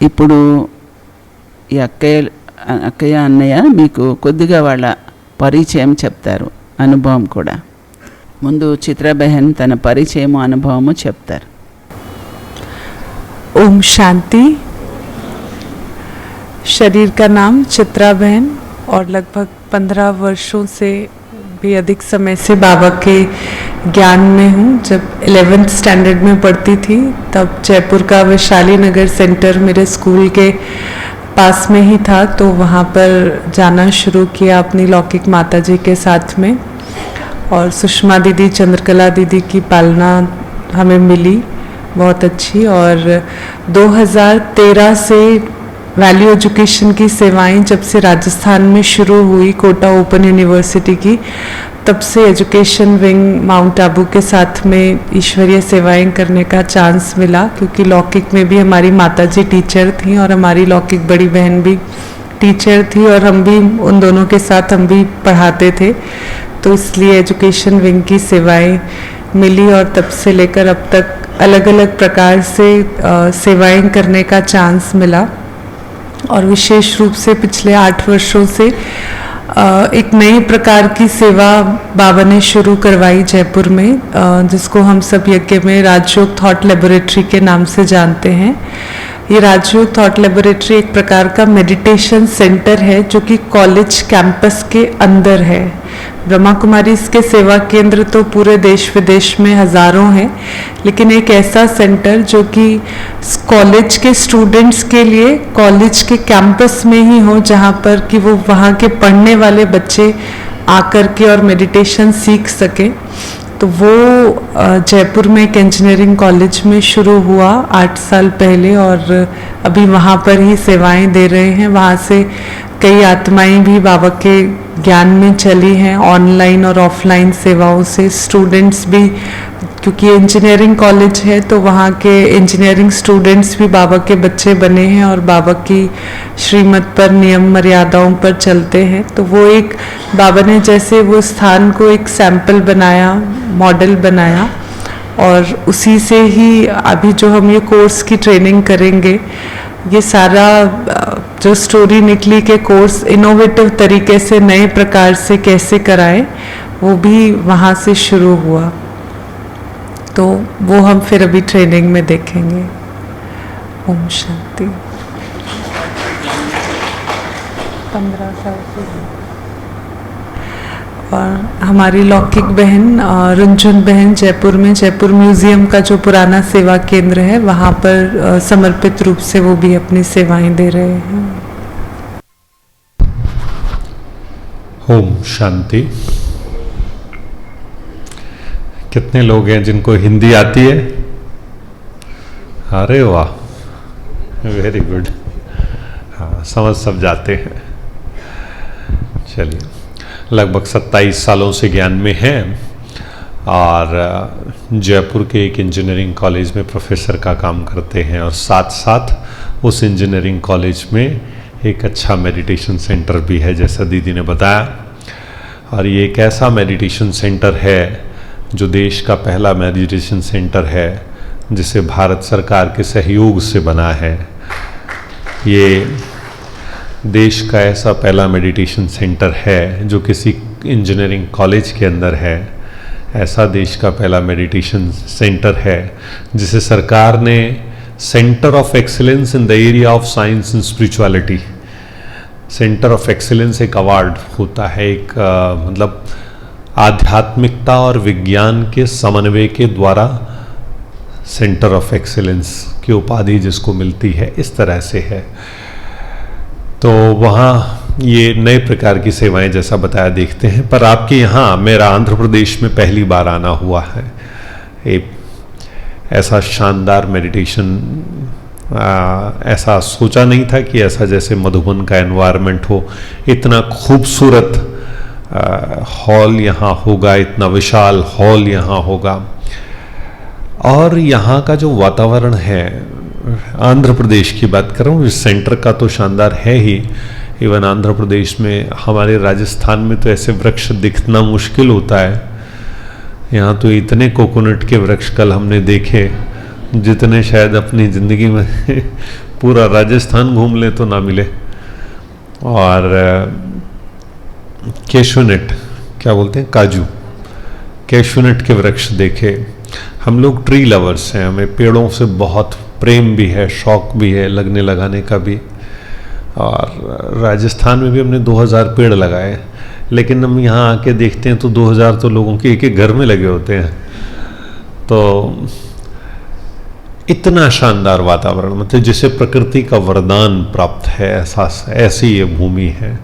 ఇప్పుడు ఈ అక్కయ్య అన్నయ్య మీకు కొద్దిగా వాళ్ళ పరిచయం చెప్తారు, అనుభవం కూడా. ముందు చిత్రా బహన్ తన పరిచయము అనుభవము చెప్తారు. ओम शांति. शरीर का नाम चित्रा बहन और लगभग 15 वर्षों से भी अधिक समय से बाबा के ज्ञान में हूँ. जब 11th स्टैंडर्ड में पढ़ती थी तब जयपुर का वैशाली नगर सेंटर मेरे स्कूल के पास में ही था, तो वहाँ पर जाना शुरू किया अपनी लौकिक माता जी के साथ में. और सुषमा दीदी, चंद्रकला दीदी की पालना हमें मिली बहुत अच्छी. और 2013 से वैल्यू एजुकेशन की सेवाएं जब से राजस्थान में शुरू हुई कोटा ओपन यूनिवर्सिटी की, तब से एजुकेशन विंग माउंट आबू के साथ में ईश्वरीय सेवाएं करने का चांस मिला, क्योंकि लौकिक में भी हमारी माताजी टीचर थी और हमारी लौकिक बड़ी बहन भी टीचर थी और हम भी उन दोनों के साथ हम भी पढ़ाते थे. तो इसलिए एजुकेशन विंग की सेवाएं मिली और तब से लेकर अब तक अलग अलग प्रकार से सेवाएं करने का चांस मिला. और विशेष रूप से पिछले 8 वर्षों से एक नई प्रकार की सेवा बाबा ने शुरू करवाई जयपुर में, जिसको हम सब यज्ञ में राजयोग थॉट लेबोरेटरी के नाम से जानते हैं. ये राजयोग थॉट लेबोरेटरी एक प्रकार का मेडिटेशन सेंटर है जो कि कॉलेज कैंपस के अंदर है. ब्रह्मा कुमारी इसके सेवा केंद्र तो पूरे देश विदेश में हज़ारों हैं, लेकिन एक ऐसा सेंटर जो कि कॉलेज के स्टूडेंट्स के लिए कॉलेज के कैंपस में ही हो, जहाँ पर कि वो वहाँ के पढ़ने वाले बच्चे आकर के और मेडिटेशन सीख सकें. तो वो जयपुर में एक इंजीनियरिंग कॉलेज में शुरू हुआ 8 साल पहले और अभी वहाँ पर ही सेवाएं दे रहे हैं. वहाँ से कई आत्माएं भी बाबा के ज्ञान में चली हैं, ऑनलाइन और ऑफलाइन सेवाओं से. स्टूडेंट्स भी, क्योंकि इंजीनियरिंग कॉलेज है तो वहाँ के इंजीनियरिंग स्टूडेंट्स भी बाबा के बच्चे बने हैं और बाबा की श्रीमत पर, नियम मर्यादाओं पर चलते हैं. तो वो एक बाबा ने जैसे वो स्थान को एक सैंपल बनाया, मॉडल बनाया, और उसी से ही अभी जो हम ये कोर्स की ट्रेनिंग करेंगे, ये सारा जो स्टोरी निकली के कोर्स इनोवेटिव तरीके से नए प्रकार से कैसे कराएं, वो भी वहाँ से शुरू हुआ. तो वो हम फिर अभी ट्रेनिंग में देखेंगे. ओम शांति. 15 साल से. और हमारी लौकिक बहन रुंझुन बहन जयपुर में, जयपुर म्यूजियम का जो पुराना सेवा केंद्र है वहाँ पर समर्पित रूप से वो भी अपनी सेवाएं दे रहे हैं. ओम शांति. कितने लोग हैं जिनको हिंदी आती है? अरे वाह, वेरी गुड. हाँ, समझ सब जाते हैं. चलिए, लगभग 27 सालों से ज्ञान में हैं और जयपुर के एक इंजीनियरिंग कॉलेज में प्रोफेसर का काम करते हैं और साथ साथ उस इंजीनियरिंग कॉलेज में एक अच्छा मेडिटेशन सेंटर भी है, जैसा दीदी ने बताया. और ये एक ऐसा मेडिटेशन सेंटर है जो देश का पहला मेडिटेशन सेंटर है जिसे भारत सरकार के सहयोग से बना है. ये देश का ऐसा पहला मेडिटेशन सेंटर है जो किसी इंजीनियरिंग कॉलेज के अंदर है. ऐसा देश का पहला मेडिटेशन सेंटर है जिसे सरकार ने centre of excellence in the area of science and spirituality, centre of excellence एक अवार्ड होता है, एक मतलब आध्यात्मिकता और विज्ञान के समन्वय के द्वारा सेंटर ऑफ एक्सीलेंस की उपाधि जिसको मिलती है, इस तरह से है. तो वहाँ ये नए प्रकार की सेवाएं जैसा बताया देखते हैं. पर आपके यहाँ मेरा आंध्र प्रदेश में पहली बार आना हुआ है. एक ऐसा शानदार मेडिटेशन, ऐसा सोचा नहीं था कि ऐसा जैसे मधुबन का एनवायरनमेंट हो, इतना खूबसूरत हॉल यहाँ होगा, इतना विशाल हॉल यहाँ होगा. और यहाँ का जो वातावरण है, आंध्र प्रदेश की बात कर रहा हूँ, इस सेंटर का तो शानदार है ही. इवन आंध्र प्रदेश में, हमारे राजस्थान में तो ऐसे वृक्ष दिखना मुश्किल होता है. यहाँ तो इतने कोकोनट के वृक्ष कल हमने देखे जितने शायद अपनी ज़िंदगी में पूरा राजस्थान घूम ले तो ना मिले। और कैशूनट, क्या बोलते हैं, काजू, कैशूनट के वृक्ष देखे। हम लोग ट्री लवर्स हैं, हमें पेड़ों से बहुत प्रेम भी है, शौक भी है लगने लगाने का भी। और राजस्थान में भी हमने 2000 पेड़ लगाए, लेकिन हम यहाँ आके देखते हैं तो 2000 तो लोगों के एक एक घर में लगे होते हैं। तो इतना शानदार वातावरण, मतलब जिसे प्रकृति का वरदान प्राप्त है, ऐसी ये भूमि है।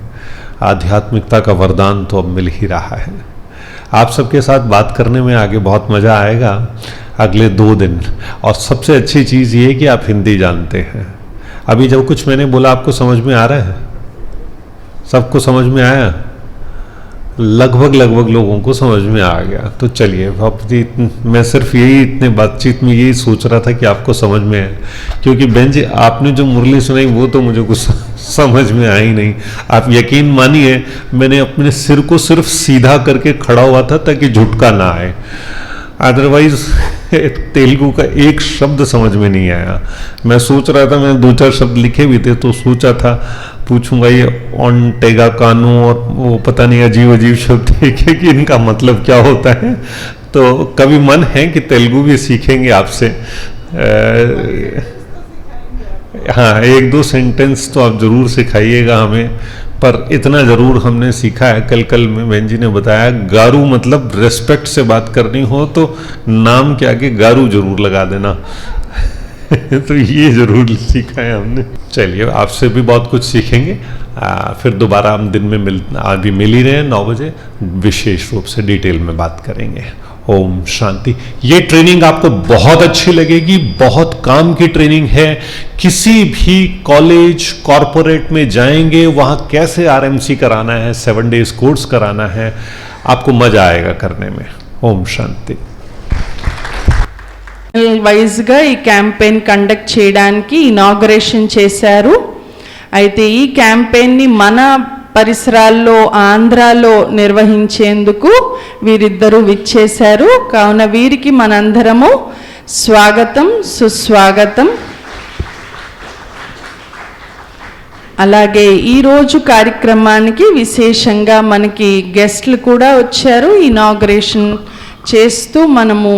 आध्यात्मिकता का वरदान तो अब मिल ही रहा है। आप सबके साथ बात करने में आगे बहुत मज़ा आएगा अगले 2 दिन। और सबसे अच्छी चीज़ ये कि आप हिंदी जानते हैं। अभी जब कुछ मैंने बोला आपको समझ में आ रहा है? सबको समझ में आया? लगभग लोगों को समझ में आ गया। तो चलिए, अब मैं सिर्फ यही इतने बातचीत में यही सोच रहा था कि आपको समझ में आए, क्योंकि बहन जी आपने जो मुरली सुनाई वो तो मुझे कुछ समझ में आई नहीं। आप यकीन मानिए, मैंने अपने सिर को सिर्फ सीधा करके खड़ा हुआ था ताकि झुटका ना आए, अदरवाइज तेलुगु का एक शब्द समझ में नहीं आया। मैं सोच रहा था, मैंने 2-4 शब्द लिखे भी थे, तो सोचा था पूछूंगा ये ऑन्टेगा कानू और वो पता नहीं अजीब शब्द है कि इनका मतलब क्या होता है। तो कभी मन है कि तेलुगु भी सीखेंगे आपसे। हाँ, 1-2 सेंटेंस तो आप जरूर सिखाइएगा हमें, पर इतना जरूर हमने सीखा है। कल में बहन जी ने बताया, गारू मतलब रेस्पेक्ट से बात करनी हो तो नाम के आगे गारू जरूर लगा देना। तो ये जरूर सीखा है हमने। चलिए, आपसे भी बहुत कुछ सीखेंगे। फिर दोबारा हम दिन में अभी मिल ही रहे हैं 9 बजे, विशेष रूप से डिटेल में बात करेंगे। ओम शांति। ये ट्रेनिंग आपको बहुत अच्छी लगेगी, बहुत काम की ट्रेनिंग है। किसी भी कॉलेज कॉरपोरेट में जाएंगे, वहां कैसे आरएमसी कराना है, 7 डेज कोर्स कराना है, आपको मजा आएगा करने में। ओम शांति। వైజ్గా ఈ క్యాంపెయిన్ కండక్ట్ చేయడానికి ఇనాగరేషన్ చేశారు. అయితే ఈ క్యాంపెయిన్ని మన పరిసరాల్లో ఆంధ్రాలో నిర్వహించేందుకు వీరిద్దరూ విచ్చేశారు. కావున వీరికి మనందరము స్వాగతం, సుస్వాగతం. అలాగే ఈరోజు కార్యక్రమానికి విశేషంగా మనకి గెస్ట్లు కూడా వచ్చారు. ఇనాగరేషన్ చేస్తూ మనము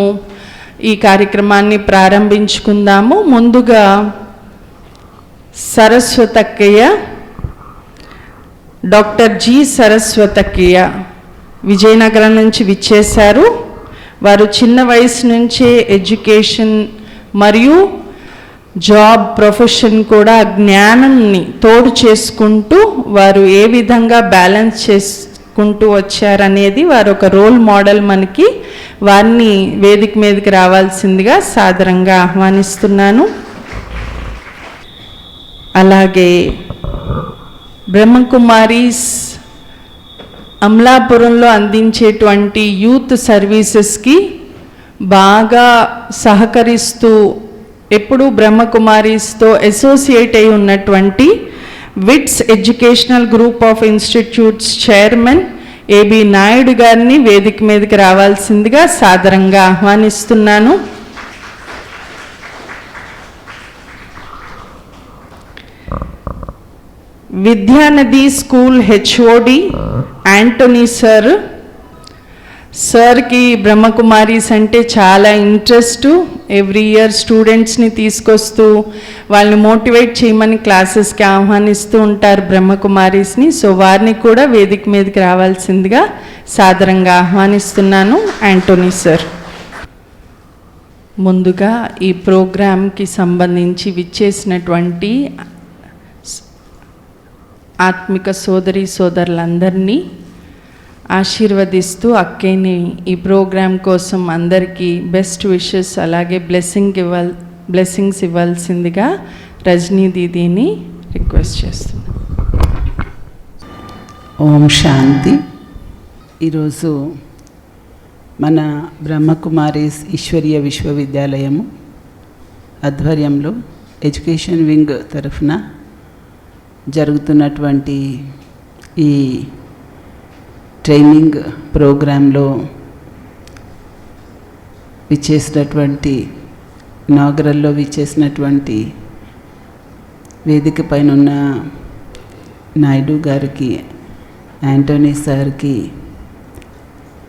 ఈ కార్యక్రమాన్ని ప్రారంభించుకుందాము. ముందుగా సరస్వతక్కయ్య, డాక్టర్ జి సరస్వతక్కయ్య విజయనగరం నుంచి విచ్చేశారు. వారు చిన్న వయసు నుంచే ఎడ్యుకేషన్ మరియు జాబ్ ప్రొఫెషన్ కూడా జ్ఞానాన్ని తోడు చేసుకుంటూ వారు ఏ విధంగా బ్యాలెన్స్ చేసుకుంటూ వచ్చారనేది వారు ఒక రోల్ మోడల్. మనకి వారిని వేదిక మీదకి రావాల్సిందిగా సాదరంగా ఆహ్వానిస్తున్నాను. అలాగే బ్రహ్మకుమారీస్ అమలాపురంలో అందించేటువంటి యూత్ సర్వీసెస్కి బాగా సహకరిస్తూ ఎప్పుడూ బ్రహ్మకుమారీస్తో అసోసియేట్ అయి ఉన్నటువంటి VITS educational group of institutes chairman A B Naidu గారిని వేదిక మీదకి రావాల్సిందిగా సాదరంగా ఆహ్వానిస్తున్నాను. విద్యానది స్కూల్ హెచ్ఓడి యాంటోనీ సార్కి బ్రహ్మకుమారీస్ అంటే చాలా ఇంట్రెస్ట్. ఎవ్రీ ఇయర్ స్టూడెంట్స్ని తీసుకొస్తూ వాళ్ళని మోటివేట్ చేయమని క్లాసెస్కి ఆహ్వానిస్తూ ఉంటారు బ్రహ్మకుమారీస్ని. సో వారిని కూడా వేదిక మీదకి రావాల్సిందిగా సాదరంగా ఆహ్వానిస్తున్నాను. Anthony sir. ముందుగా ఈ ప్రోగ్రాంకి సంబంధించి విచ్చేసినటువంటి ఆత్మిక సోదరులందరినీ ఆశీర్వదిస్తూ అక్కేని ఈ ప్రోగ్రాం కోసం అందరికీ బెస్ట్ విషెస్ అలాగే బ్లెస్సింగ్స్ ఇవ్వాల్సిందిగా రజనీ దీదీని రిక్వెస్ట్ చేస్తున్నాను. ఓం శాంతి. ఈరోజు మన బ్రహ్మకుమారీస్ ఈశ్వరీయ విశ్వవిద్యాలయము ఆధ్వర్యంలో ఎడ్యుకేషన్ వింగ్ తరఫున జరుగుతున్నటువంటి ఈ ట్రైనింగ్ ప్రోగ్రాంలో ఇనాగరల్లో విచ్చేసినటువంటి వేదిక పైన ఉన్న నాయుడు గారికి, యాంటోనీ సార్కి,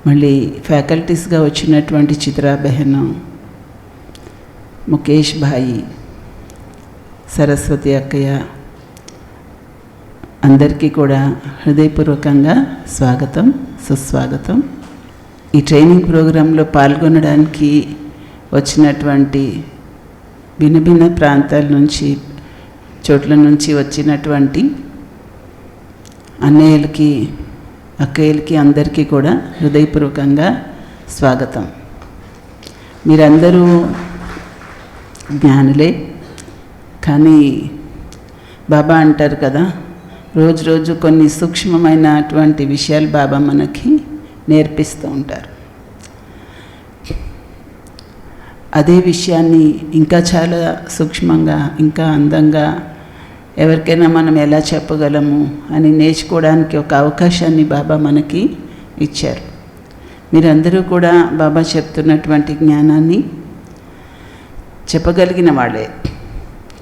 మళ్ళీ ఫ్యాకల్టీస్గా వచ్చినటువంటి చిత్రా బెహన్, ముఖేష్ భాయి, సరస్వతి అక్కయ్య, అందరికీ కూడా హృదయపూర్వకంగా స్వాగతం, సుస్వాగతం. ఈ ట్రైనింగ్ ప్రోగ్రాంలో పాల్గొనడానికి వచ్చినటువంటి భిన్న భిన్న ప్రాంతాల నుంచి, చోట్ల నుంచి వచ్చినటువంటి అన్నయ్యలకి, అక్కయ్యలకి, అందరికీ కూడా హృదయపూర్వకంగా స్వాగతం. మీరందరూ జ్ఞానులే, కానీ బాబా అంటారు కదా, రోజు రోజు కొన్ని సూక్ష్మమైనటువంటి విషయాలు బాబా మనకి నేర్పిస్తూ ఉంటారు. అదే విషయాన్ని ఇంకా చాలా సూక్ష్మంగా, ఇంకా అందంగా ఎవరికైనా మనం ఎలా చెప్పగలము అని నేర్చుకోవడానికి ఒక అవకాశాన్ని బాబా మనకి ఇచ్చారు. మీరందరూ కూడా బాబా చెప్తున్నటువంటి జ్ఞానాన్ని చెప్పగలిగిన వాళ్ళే,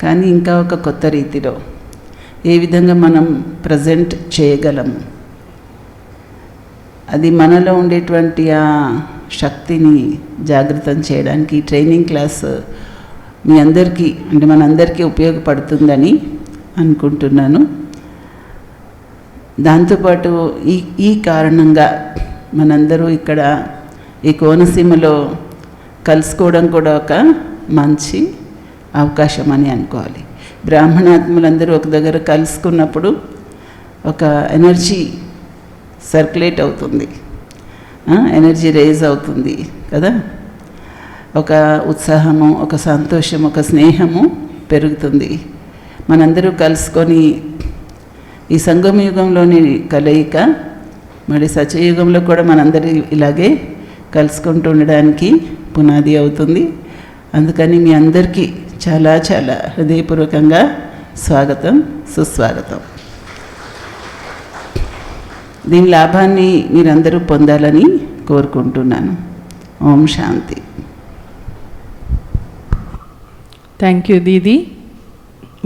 కానీ ఇంకా ఒక కొత్త రీతిలో ఏ విధంగా మనం ప్రజెంట్ చేయగలము, అది మనలో ఉండేటువంటి ఆ శక్తిని జాగృతం చేయడానికి ట్రైనింగ్ క్లాస్ మీ అందరికీ, అంటే మనందరికీ ఉపయోగపడుతుందని అనుకుంటున్నాను. దాంతోపాటు ఈ కారణంగా మనందరూ ఇక్కడ ఈ కోనసీమలో కలుసుకోవడం కూడా ఒక మంచి అవకాశం అని అనుకోవాలి. బ్రాహ్మణాత్ములందరూ ఒక దగ్గర కలుసుకున్నప్పుడు ఒక ఎనర్జీ సర్క్యులేట్ అవుతుంది, ఎనర్జీ రేజ్ అవుతుంది కదా, ఒక ఉత్సాహము, ఒక సంతోషం, ఒక స్నేహము పెరుగుతుంది. మనందరూ కలుసుకొని ఈ సంగమ యుగంలోని కలయిక మళ్ళీ సత్యయుగంలో కూడా మనందరూ ఇలాగే కలుసుకుంటూ ఉండడానికి పునాది అవుతుంది. అందుకని మీ అందరికీ చాలా చాలా హృదయపూర్వకంగా స్వాగతం, సుస్వాగతం. దీని లాభాన్ని మీరందరూ పొందాలని కోరుకుంటున్నాను. ఓం శాంతి. థ్యాంక్ యూ దీది.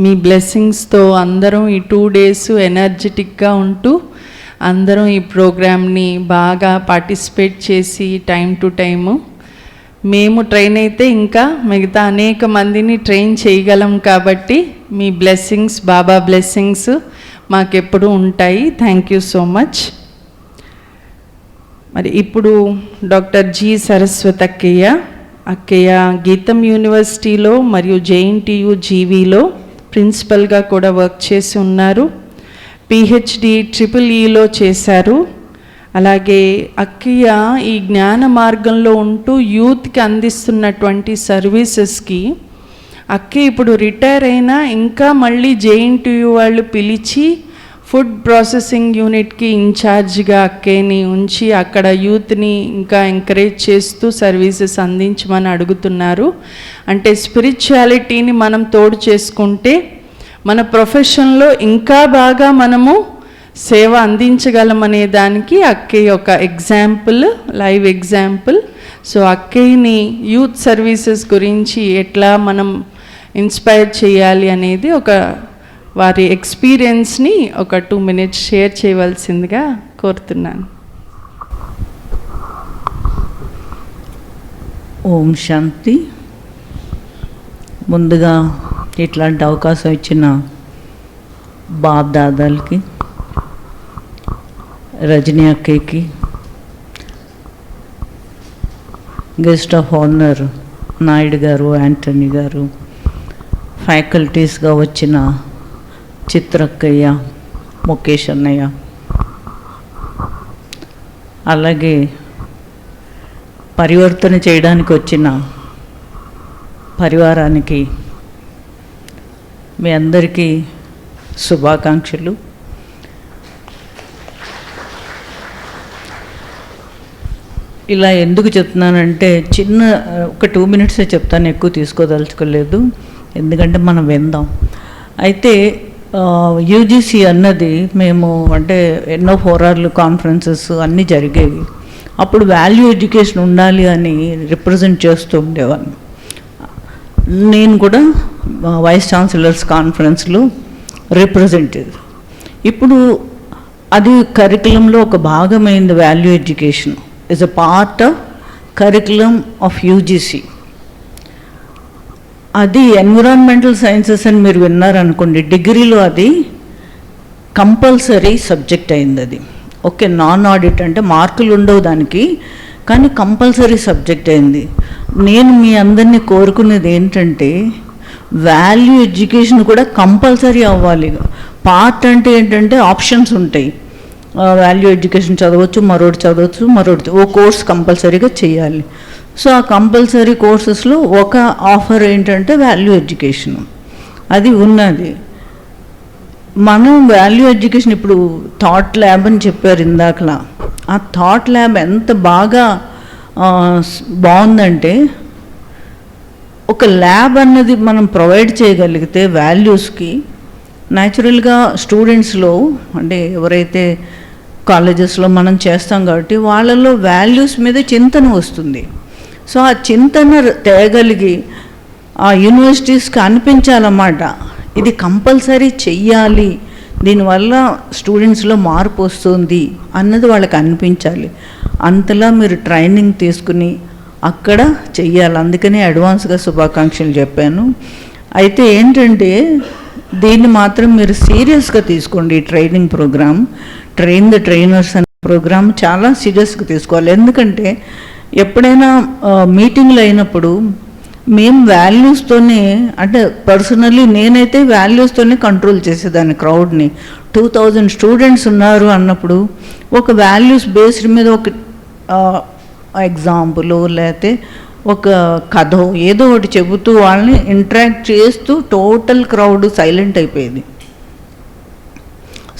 మీ బ్లెస్సింగ్స్తో అందరం ఈ 2 days ఎనర్జెటిక్గా ఉంటూ అందరం ఈ ప్రోగ్రామ్ని బాగా పార్టిసిపేట్ చేసి టైం టు టైము మేము ట్రైన్ అయితే ఇంకా మిగతా అనేక మందిని ట్రైన్ చేయగలం. కాబట్టి మీ బ్లెస్సింగ్స్, బాబా బ్లెస్సింగ్స్ మాకెప్పుడు ఉంటాయి. Thank you so much. మరి ఇప్పుడు డాక్టర్ జి సరస్వతి అక్కయ్య గీతం యూనివర్సిటీలో మరియు JNTU జీవీలో ప్రిన్సిపల్గా కూడా వర్క్ చేసి ఉన్నారు. PhD EEEలో చేశారు. అలాగే అక్కయ్య ఈ జ్ఞాన మార్గంలో ఉంటూ యూత్కి అందిస్తున్నటువంటి సర్వీసెస్కి అక్కయ్య ఇప్పుడు రిటైర్ అయినా ఇంకా మళ్ళీ JNTU వాళ్ళు పిలిచి ఫుడ్ ప్రాసెసింగ్ యూనిట్కి ఇన్ఛార్జ్గా అక్కయ్యని ఉంచి అక్కడ యూత్ని ఇంకా ఎంకరేజ్ చేస్తూ సర్వీసెస్ అందించమని అడుగుతున్నారు. అంటే స్పిరిచువాలిటీని మనం తోడు చేసుకుంటే మన ప్రొఫెషన్లో ఇంకా బాగా మనము సేవ అందించగలమనే దానికి అక్కయ్య ఒక ఎగ్జాంపుల్, లైవ్ ఎగ్జాంపుల్. సో అక్కయ్యని యూత్ సర్వీసెస్ గురించి ఎట్లా మనం ఇన్స్పైర్ చేయాలి అనేది ఒక వారి ఎక్స్పీరియన్స్ని ఒక 2 minutes షేర్ చేయవలసిందిగా కోరుతున్నాను. ఓం శాంతి. ముందుగా ఇట్లాంటి అవకాశం ఇచ్చిన బాప్ దాదాలకి, రజనీ అక్కయ్యకి, గెస్ట్ ఆఫ్ ఆనర్ నాయుడు గారు, యాంటనీ గారు, ఫ్యాకల్టీస్గా వచ్చిన చిత్రక్కయ్య, ముఖేష్ అన్నయ్య, అలాగే పరివర్తన చేయడానికి వచ్చిన పరివారానికి మీ అందరికీ శుభాకాంక్షలు. ఇలా ఎందుకు చెప్తున్నానంటే చిన్న ఒక 2 minutes చెప్తాను, ఎక్కువ తీసుకోదలుచుకోలేదు, ఎందుకంటే మనం విందాం. అయితే UGC అన్నది మేము అంటే ఎన్నో ఫోరాలు, కాన్ఫరెన్సెస్ అన్నీ జరిగేవి. అప్పుడు వాల్యూ ఎడ్యుకేషన్ ఉండాలి అని రిప్రజెంట్ చేస్తూ ఉండేవాడిని. నేను కూడా వైస్ ఛాన్సలర్స్ కాన్ఫరెన్స్లో రిప్రజెంటేటివ్. ఇప్పుడు అది కరికులంలో ఒక భాగమైంది. Value education is a part of curriculum of UGC. అది ఎన్విరాన్మెంటల్ సైన్సెస్ అని మీరు విన్నారనుకోండి, డిగ్రీలో అది కంపల్సరీ సబ్జెక్ట్ అయింది. అది ఓకే, నాన్ ఆడిట్ అంటే మార్కులు ఉండవు దానికి, కానీ కంపల్సరీ సబ్జెక్ట్ అయింది. నేను మీ అందరినీ కోరుకునేది ఏంటంటే వాల్యూ ఎడ్యుకేషన్ కూడా కంపల్సరీ అవ్వాలి. పార్ట్ అంటే ఏంటంటే ఆప్షన్స్ ఉంటాయి. వాల్యూ ఎడ్యుకేషన్ చదవచ్చు, మరొకటి చదవచ్చు, మరొకటి ఓ కోర్స్ కంపల్సరీగా చేయాలి. సో ఆ కంపల్సరీ కోర్సెస్లో ఒక ఆఫర్ ఏంటంటే వాల్యూ ఎడ్యుకేషన్, అది ఉన్నది. మనం వాల్యూ ఎడ్యుకేషన్ ఇప్పుడు థాట్ ల్యాబ్ అని చెప్పారు ఇందాకలా. ఆ థాట్ ల్యాబ్ ఎంత బాగా బాగుందంటే, ఒక ల్యాబ్ అన్నది మనం ప్రొవైడ్ చేయగలిగితే వాల్యూస్కి, న్యాచురల్గా స్టూడెంట్స్లో అంటే ఎవరైతే కాలేజెస్లో మనం చేస్తాం కాబట్టి వాళ్ళలో వాల్యూస్ మీద చింతన వస్తుంది. సో ఆ చింతన తేగలిగి ఆ యూనివర్సిటీస్కి అనిపించాలన్నమాట, ఇది కంపల్సరీ చెయ్యాలి, దీనివల్ల స్టూడెంట్స్లో మార్పు వస్తుంది అన్నది వాళ్ళకి అనిపించాలి. అంతలా మీరు ట్రైనింగ్ తీసుకుని అక్కడ చెయ్యాలి. అందుకనే అడ్వాన్స్గా శుభాకాంక్షలు చెప్పాను. అయితే ఏంటంటే దీన్ని మాత్రం మీరు సీరియస్గా తీసుకోండి. ఈ training program, train the trainers అనే ప్రోగ్రామ్ చాలా సీరియస్గా తీసుకోవాలి. ఎందుకంటే ఎప్పుడైనా మీటింగ్లు అయినప్పుడు మేము వాల్యూస్తోనే, అంటే పర్సనల్లీ నేనైతే వాల్యూస్తోనే కంట్రోల్ చేసేదాన్ని క్రౌడ్ని. 2000 స్టూడెంట్స్ ఉన్నారు అన్నప్పుడు ఒక వాల్యూస్ బేస్డ్ మీద ఒక ఎగ్జాంపుల్ లేకపోతే ఒక కథ ఏదో ఒకటి చెబుతూ వాళ్ళని ఇంటరాక్ట్ చేస్తూ టోటల్ క్రౌడ్ సైలెంట్ అయిపోయేది.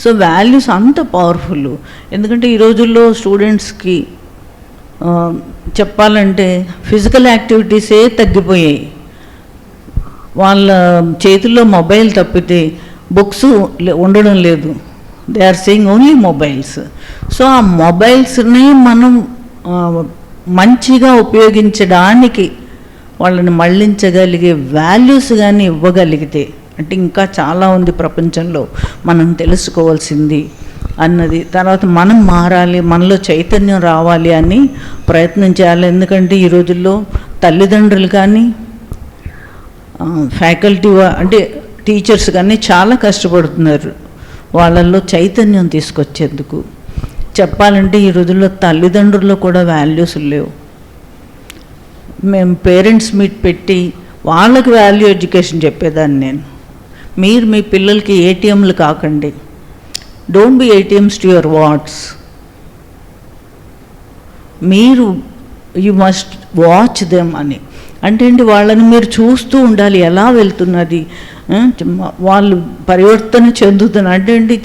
సో వాల్యూస్ అంత పవర్ఫుల్. ఎందుకంటే ఈ రోజుల్లో స్టూడెంట్స్కి చెప్పాలంటే ఫిజికల్ యాక్టివిటీసే తగ్గిపోయాయి. వాళ్ళ చేతుల్లో మొబైల్ తప్పితే బుక్స్ ఉండడం లేదు. They are seeing only mobiles. So ఆ మొబైల్స్ని మనం మంచిగా ఉపయోగించడానికి వాళ్ళని మళ్ళించగలిగే వాల్యూస్ కానీ ఇవ్వగలిగితే, అంటే ఇంకా చాలా ఉంది ప్రపంచంలో మనం తెలుసుకోవాల్సింది అన్నది. తర్వాత మనం మారాలి, మనలో చైతన్యం రావాలి అని ప్రయత్నం చేయాలి. ఎందుకంటే ఈ రోజుల్లో తల్లిదండ్రులు కానీ ఫ్యాకల్టీ అంటే టీచర్స్ కానీ చాలా కష్టపడుతున్నారు వాళ్ళల్లో చైతన్యం తీసుకొచ్చేందుకు. చెప్పాలంటే ఈ రోజుల్లో తల్లిదండ్రుల్లో కూడా వాల్యూస్ లేవు. మేము పేరెంట్స్ మీట్ పెట్టి వాళ్ళకి వాల్యూ ఎడ్యుకేషన్ చెప్పేదాన్ని నేను. మీరు మీ పిల్లలకి ఏటీఎంలు కాకండి. Don't be ATMs to your wards. మీరు యు మస్ట్ వాచ్ దెమ్ అని. అంటే ఏంటి, వాళ్ళని మీరు చూస్తూ ఉండాలి ఎలా వెళ్తున్నది, వాళ్ళు పరివర్తన చెందుతున్నారు. అంటే ఏంటి,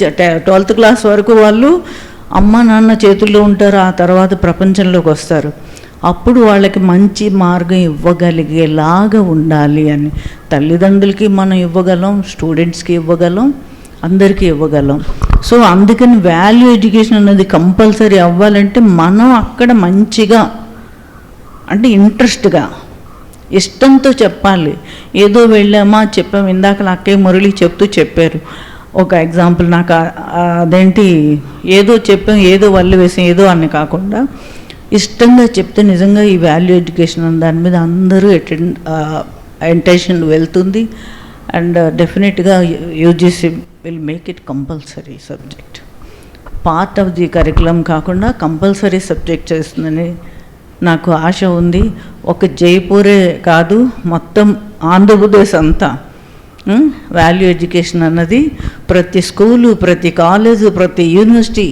12th క్లాస్ వరకు వాళ్ళు అమ్మ నాన్న చేతుల్లో ఉంటారు, ఆ తర్వాత ప్రపంచంలోకి వస్తారు. అప్పుడు వాళ్ళకి మంచి మార్గం ఇవ్వగలిగేలాగా ఉండాలి అని. తల్లిదండ్రులకి మనం ఇవ్వగలం, స్టూడెంట్స్కి ఇవ్వగలం, అందరికీ ఇవ్వగలం. సో అందుకని వాల్యూ ఎడ్యుకేషన్ అనేది కంపల్సరీ అవ్వాలంటే మనం అక్కడ మంచిగా, అంటే ఇంట్రెస్ట్గా, ఇష్టంతో చెప్పాలి. ఏదో వెళ్ళామా చెప్పాము. ఇందాక అక్కయ్య మురళి చెప్తూ చెప్పారు ఒక ఎగ్జాంపుల్. నాకు అదేంటి, ఏదో చెప్పాం, ఏదో వల్లి వేసాం, ఏదో అని కాకుండా ఇష్టంగా చెప్తే నిజంగా ఈ వాల్యూ ఎడ్యుకేషన్ అన్న దాని మీద అందరూ అటెన్షన్ వెళ్తుంది. అండ్ డెఫినెట్గా UGC will make it compulsory subject. Part of the curriculum కాకుండా కంపల్సరీ సబ్జెక్ట్ చేస్తుందని నాకు ఆశ ఉంది. ఒక జైపూరే కాదు, మొత్తం ఆంధ్రప్రదేశ్ అంతా వాల్యూ ఎడ్యుకేషన్ అన్నది ప్రతి స్కూలు, ప్రతి కాలేజు, ప్రతి యూనివర్సిటీ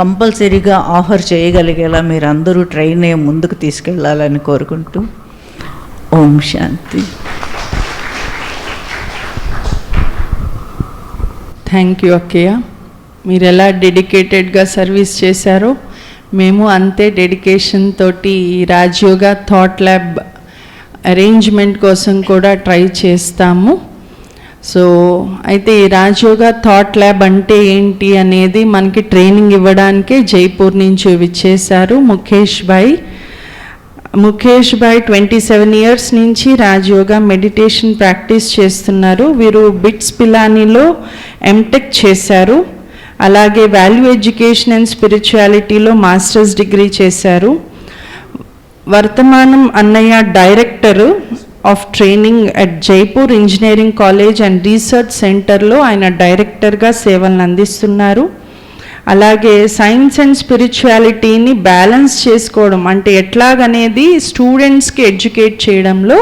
కంపల్సరీగా ఆఫర్ చేయగలిగేలా మీరు అందరూ ట్రైన్ అయ్యి ముందుకు తీసుకెళ్ళాలని కోరుకుంటూ ఓం శాంతి. థ్యాంక్ యూ అక్కయ్య. మీరు ఎలా డెడికేటెడ్గా సర్వీస్ చేశారో మేము అంతే డెడికేషన్ తోటి ఈ రాజయోగా థాట్ ల్యాబ్ అరేంజ్మెంట్ కోసం కూడా ట్రై చేస్తాము. సో అయితే ఈ రాజయోగా థాట్ ల్యాబ్ అంటే ఏంటి అనేది మనకి ట్రైనింగ్ ఇవ్వడానికే జైపూర్ నుంచి విచ్చేశారు ముఖేష్ భాయ్. ముఖేష్ భాయ్ 27 ఇయర్స్ నుంచి రాజయోగా మెడిటేషన్ ప్రాక్టీస్ చేస్తున్నారు. వీరు బిట్స్ పిలానీలో ఎంటెక్ చేశారు. అలాగే వాల్యూ ఎడ్యుకేషన్ అండ్ స్పిరిచువాలిటీలో మాస్టర్స్ డిగ్రీ చేశారు. వర్తమానం అన్నయ్య director of training at Jaipur engineering college and research సెంటర్లో ఆయన డైరెక్టర్గా సేవలను అందిస్తున్నారు. అలాగే సైన్స్ అండ్ స్పిరిచువాలిటీని బ్యాలెన్స్ చేసుకోవడం అంటే ఎట్లాగనేది స్టూడెంట్స్కి ఎడ్యుకేట్ చేయడంలో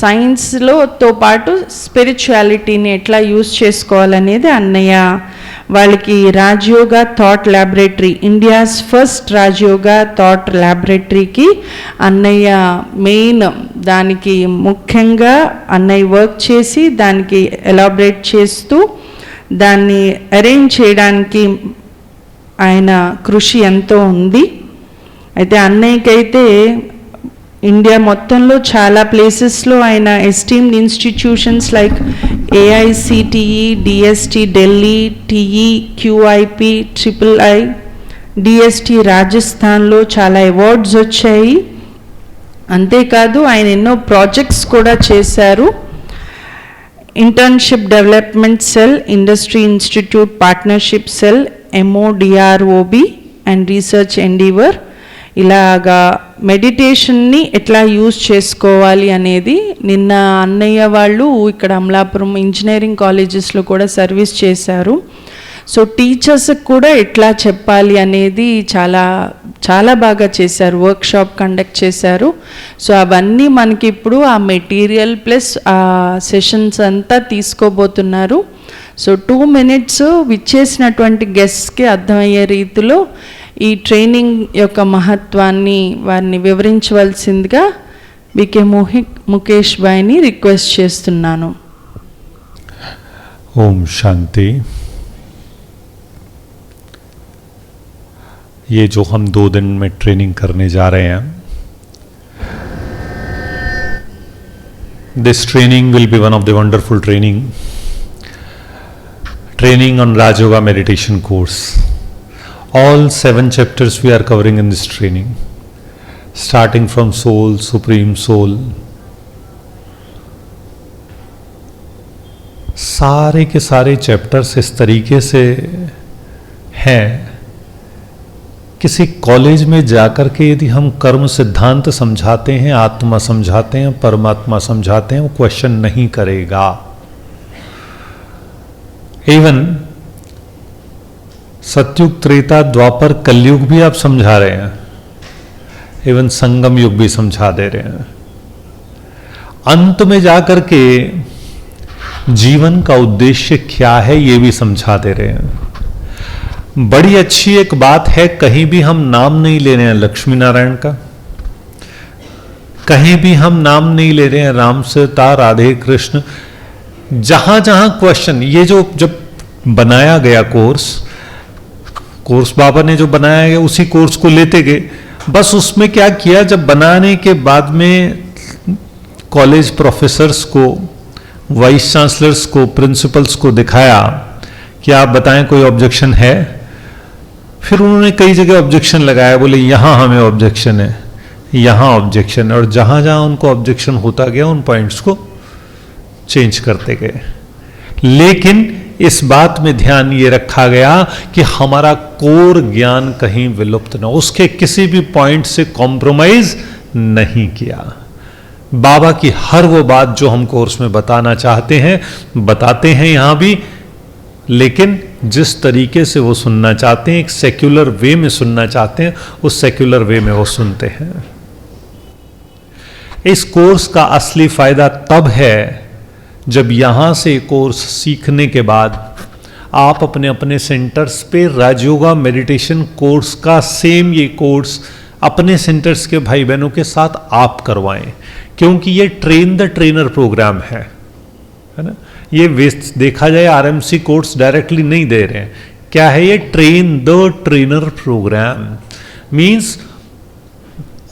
సైన్స్లోతో పాటు స్పిరిచువాలిటీని ఎట్లా యూజ్ చేసుకోవాలనేది అన్నయ్య వాళ్ళకి Rajayoga thought laboratory, India's first Rajayoga thought ల్యాబొరేటరీకి అన్నయ్య మెయిన్ దానికి ముఖ్యంగా అన్నయ్య వర్క్ చేసి దానికి ఎలాబరేట్ చేస్తూ దాన్ని అరేంజ్ చేయడానికి ఆయన కృషి ఎంతో ఉంది. అయితే అన్నయ్యకైతే ఇండియా మొత్తంలో చాలా ప్లేసెస్లో ఆయన esteemed institutions like AICTE, DST Delhi, TE, QIP, triple I, DST రాజస్థాన్లో చాలా అవార్డ్స్ వచ్చాయి. అంతేకాదు ఆయన ఎన్నో ప్రాజెక్ట్స్ కూడా చేశారు. Internship development cell, industry institute partnership cell, M O D R O B and research endeavour, ఇలాగా మెడిటేషన్ని ఎట్లా యూజ్ చేసుకోవాలి అనేది నిన్న అన్నయ్య వాళ్ళు ఇక్కడ అమలాపురం ఇంజనీరింగ్ కాలేజెస్లో కూడా సర్వీస్ చేశారు. సో టీచర్స్కి కూడా ఎట్లా చెప్పాలి అనేది చాలా చాలా బాగా చేశారు, వర్క్షాప్ కండక్ట్ చేశారు. సో అవన్నీ మనకి ఇప్పుడు ఆ మెటీరియల్ ప్లస్ ఆ సెషన్స్ అంతా తీసుకోబోతున్నారు. సో 2 minutes విచ్చేసినటువంటి గెస్ట్స్కి అర్థమయ్యే రీతిలో ఈ ట్రైనింగ్ యొక్క మహత్వాన్ని వారిని వివరించవలసిందిగా బికే ముఖేష్ భాయ్ని రిక్వెస్ట్ చేస్తున్నాను. ओम शांति। ये जो हम 2 दिन में ट्रेनिंग करने जा रहे हैं, this training will be one of the wonderful training on Raj Yoga meditation course. All 7 chapters we are covering in this training, starting from soul, supreme soul. सारे के सारे चैप्टर्स इस तरीके से हैं, किसी कॉलेज में जाकर के यदि हम कर्म सिद्धांत समझाते हैं, आत्मा समझाते हैं, परमात्मा समझाते हैं, वो क्वेश्चन नहीं करेगा. इवन सतयुग, त्रेता, द्वापर, कलयुग भी आप समझा रहे हैं, इवन संगम युग भी समझा दे रहे हैं. अंत में जाकर के जीवन का उद्देश्य क्या है ये भी समझा दे रहे हैं. बड़ी अच्छी एक बात है, कहीं भी हम नाम नहीं ले रहे हैं लक्ष्मी नारायण का, कहीं भी हम नाम नहीं ले रहे हैं राम, सीता, राधे, कृष्ण. जहां जहां क्वेश्चन, ये जो जब बनाया गया कोर्स बाबा ने जो बनाया गया उसी कोर्स को लेते गए. बस उसमें क्या किया, जब बनाने के बाद में कॉलेज प्रोफेसर्स को, वाइस चांसलर्स को, प्रिंसिपल्स को दिखाया कि आप बताएं कोई ऑब्जेक्शन है. फिर उन्होंने कई जगह ऑब्जेक्शन लगाया, बोले यहां हमें ऑब्जेक्शन है, यहां ऑब्जेक्शन है, और जहां जहां उनको ऑब्जेक्शन होता गया उन पॉइंट्स को चेंज करते गए. लेकिन इस बात में ध्यान ये रखा गया कि हमारा कोर ज्ञान कहीं विलुप्त न हो, उसके किसी भी पॉइंट से कॉम्प्रोमाइज नहीं किया. बाबा की हर वो बात जो हम कोर्स में बताना चाहते हैं बताते हैं यहां भी, लेकिन जिस तरीके से वो सुनना चाहते हैं, एक सेक्युलर वे में सुनना चाहते हैं, उस सेक्युलर वे में वो सुनते हैं. इस कोर्स का असली फायदा तब है जब यहां से कोर्स सीखने के बाद आप अपने अपने सेंटर्स पे राजयोगा मेडिटेशन कोर्स का सेम ये कोर्स अपने सेंटर्स के भाई बहनों के साथ आप करवाएं, क्योंकि ये ट्रेन द ट्रेनर प्रोग्राम है ना. ये देखा जाए आरएमसी कोर्स डायरेक्टली नहीं दे रहे हैं. क्या है ये? Train the trainer program. Means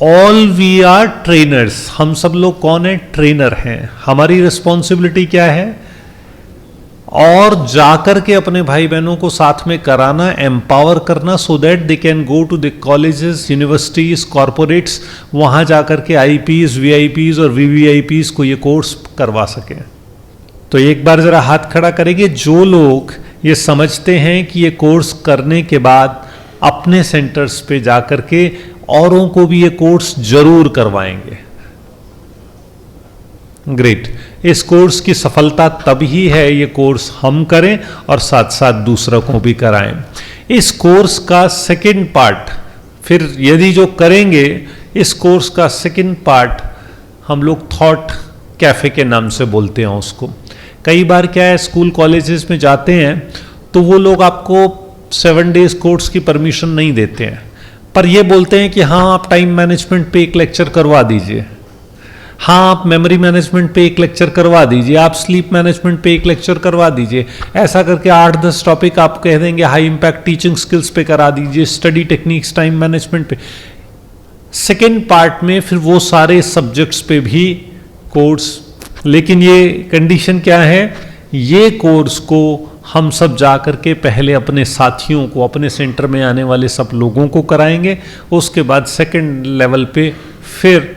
all we are trainers. हम सब लोग कौन है? ट्रेनर हैं. हमारी रिस्पॉन्सिबिलिटी क्या है? और जाकर के अपने भाई बहनों को साथ में कराना, एम्पावर करना, so that they can go to the colleges, universities, corporates, वहाँ जाकर के IPs, VIPs और VVIPs को ये कोर्स करवा सकें। तो एक बार ज़रा हाथ खड़ा करेंगे जो लोग ये समझते हैं कि ये कोर्स करने के बाद अपने सेंटर्स पे जाकर के औरों को भी ये कोर्स जरूर करवाएंगे। ग्रेट। इस कोर्स की सफलता तब ही है ये कोर्स हम करें और साथ साथ दूसरों को भी कराएं। इस कोर्स का सेकंड पार्ट फिर यदि जो करेंगे, इस कोर्स का सेकंड पार्ट हम लोग थॉट कैफे के नाम से बोलते हैं उसको। कई बार क्या है, स्कूल कॉलेजेस में जाते हैं तो वो लोग आपको 7 डेज कोर्स की परमिशन नहीं देते हैं, पर ये बोलते हैं कि हाँ आप टाइम मैनेजमेंट पे एक लेक्चर करवा दीजिए, हाँ आप मेमोरी मैनेजमेंट पे एक लेक्चर करवा दीजिए, आप स्लीप मैनेजमेंट पे एक लेक्चर करवा दीजिए। ऐसा करके 8-10 टॉपिक आप कह देंगे, हाई इम्पैक्ट टीचिंग स्किल्स पे करा दीजिए, स्टडी टेक्निक्स, टाइम मैनेजमेंट पे। सेकेंड पार्ट में फिर वो सारे सब्जेक्ट्स पे भी कोर्स, लेकिन ये कंडीशन क्या है, ये कोर्स को हम सब जा कर के पहले अपने साथियों को, अपने सेंटर में आने वाले सब लोगों को कराएंगे। उसके बाद सेकंड लेवल पे फिर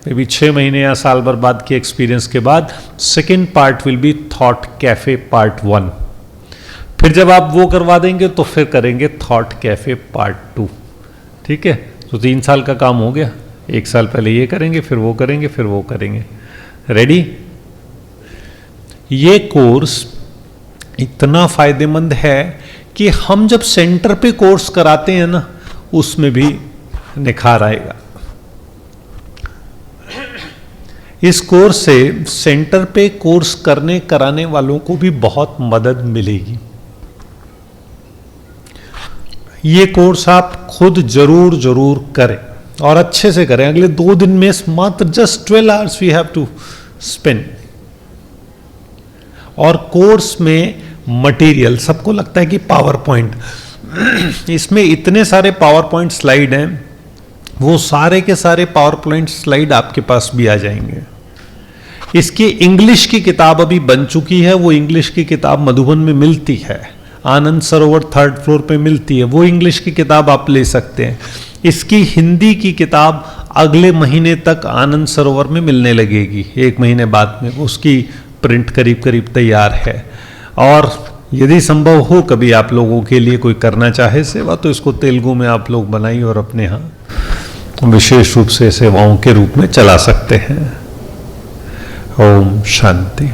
भी 6 महीने या साल भर बाद के एक्सपीरियंस के बाद second part will be thought cafe part 1। फिर जब आप वो करवा देंगे तो फिर करेंगे थॉट कैफे पार्ट 2। ठीक है, तो 3 साल का काम हो गया। 1 साल पहले ये करेंगे, फिर वो करेंगे, फिर वो करेंगे। रेडी? ये कोर्स इतना फायदेमंद है कि हम जब सेंटर पे कोर्स कराते हैं ना, उसमें भी निखार आएगा। इस कोर्स से सेंटर पे कोर्स कराने वालों को भी बहुत मदद मिलेगी। ये कोर्स आप खुद जरूर करें और अच्छे से करें। अगले 2 दिन में मात्र just 12 hours we have to spend. और कोर्स में मटेरियल, सबको लगता है कि पावर पॉइंट, इसमें इतने सारे पावर पॉइंट स्लाइड हैं, वो सारे के सारे पावर पॉइंट स्लाइड आपके पास भी आ जाएंगे। इसकी इंग्लिश की किताब अभी बन चुकी है, वो इंग्लिश की किताब मधुबन में मिलती है, आनंद सरोवर 3rd फ्लोर पे मिलती है, वो इंग्लिश की किताब आप ले सकते हैं। इसकी हिंदी की किताब अगले महीने तक आनंद सरोवर में मिलने लगेगी, 1 महीने बाद में उसकी प्रिंट करीब तैयार है। और यदि संभव हो कभी आप लोगों के लिए कोई करना चाहे सेवा, तो इसको तेलुगु में आप लोग बनाइए और अपने यहाँ विशेष रूप से सेवाओं के रूप में चला सकते हैं। ओम शांति।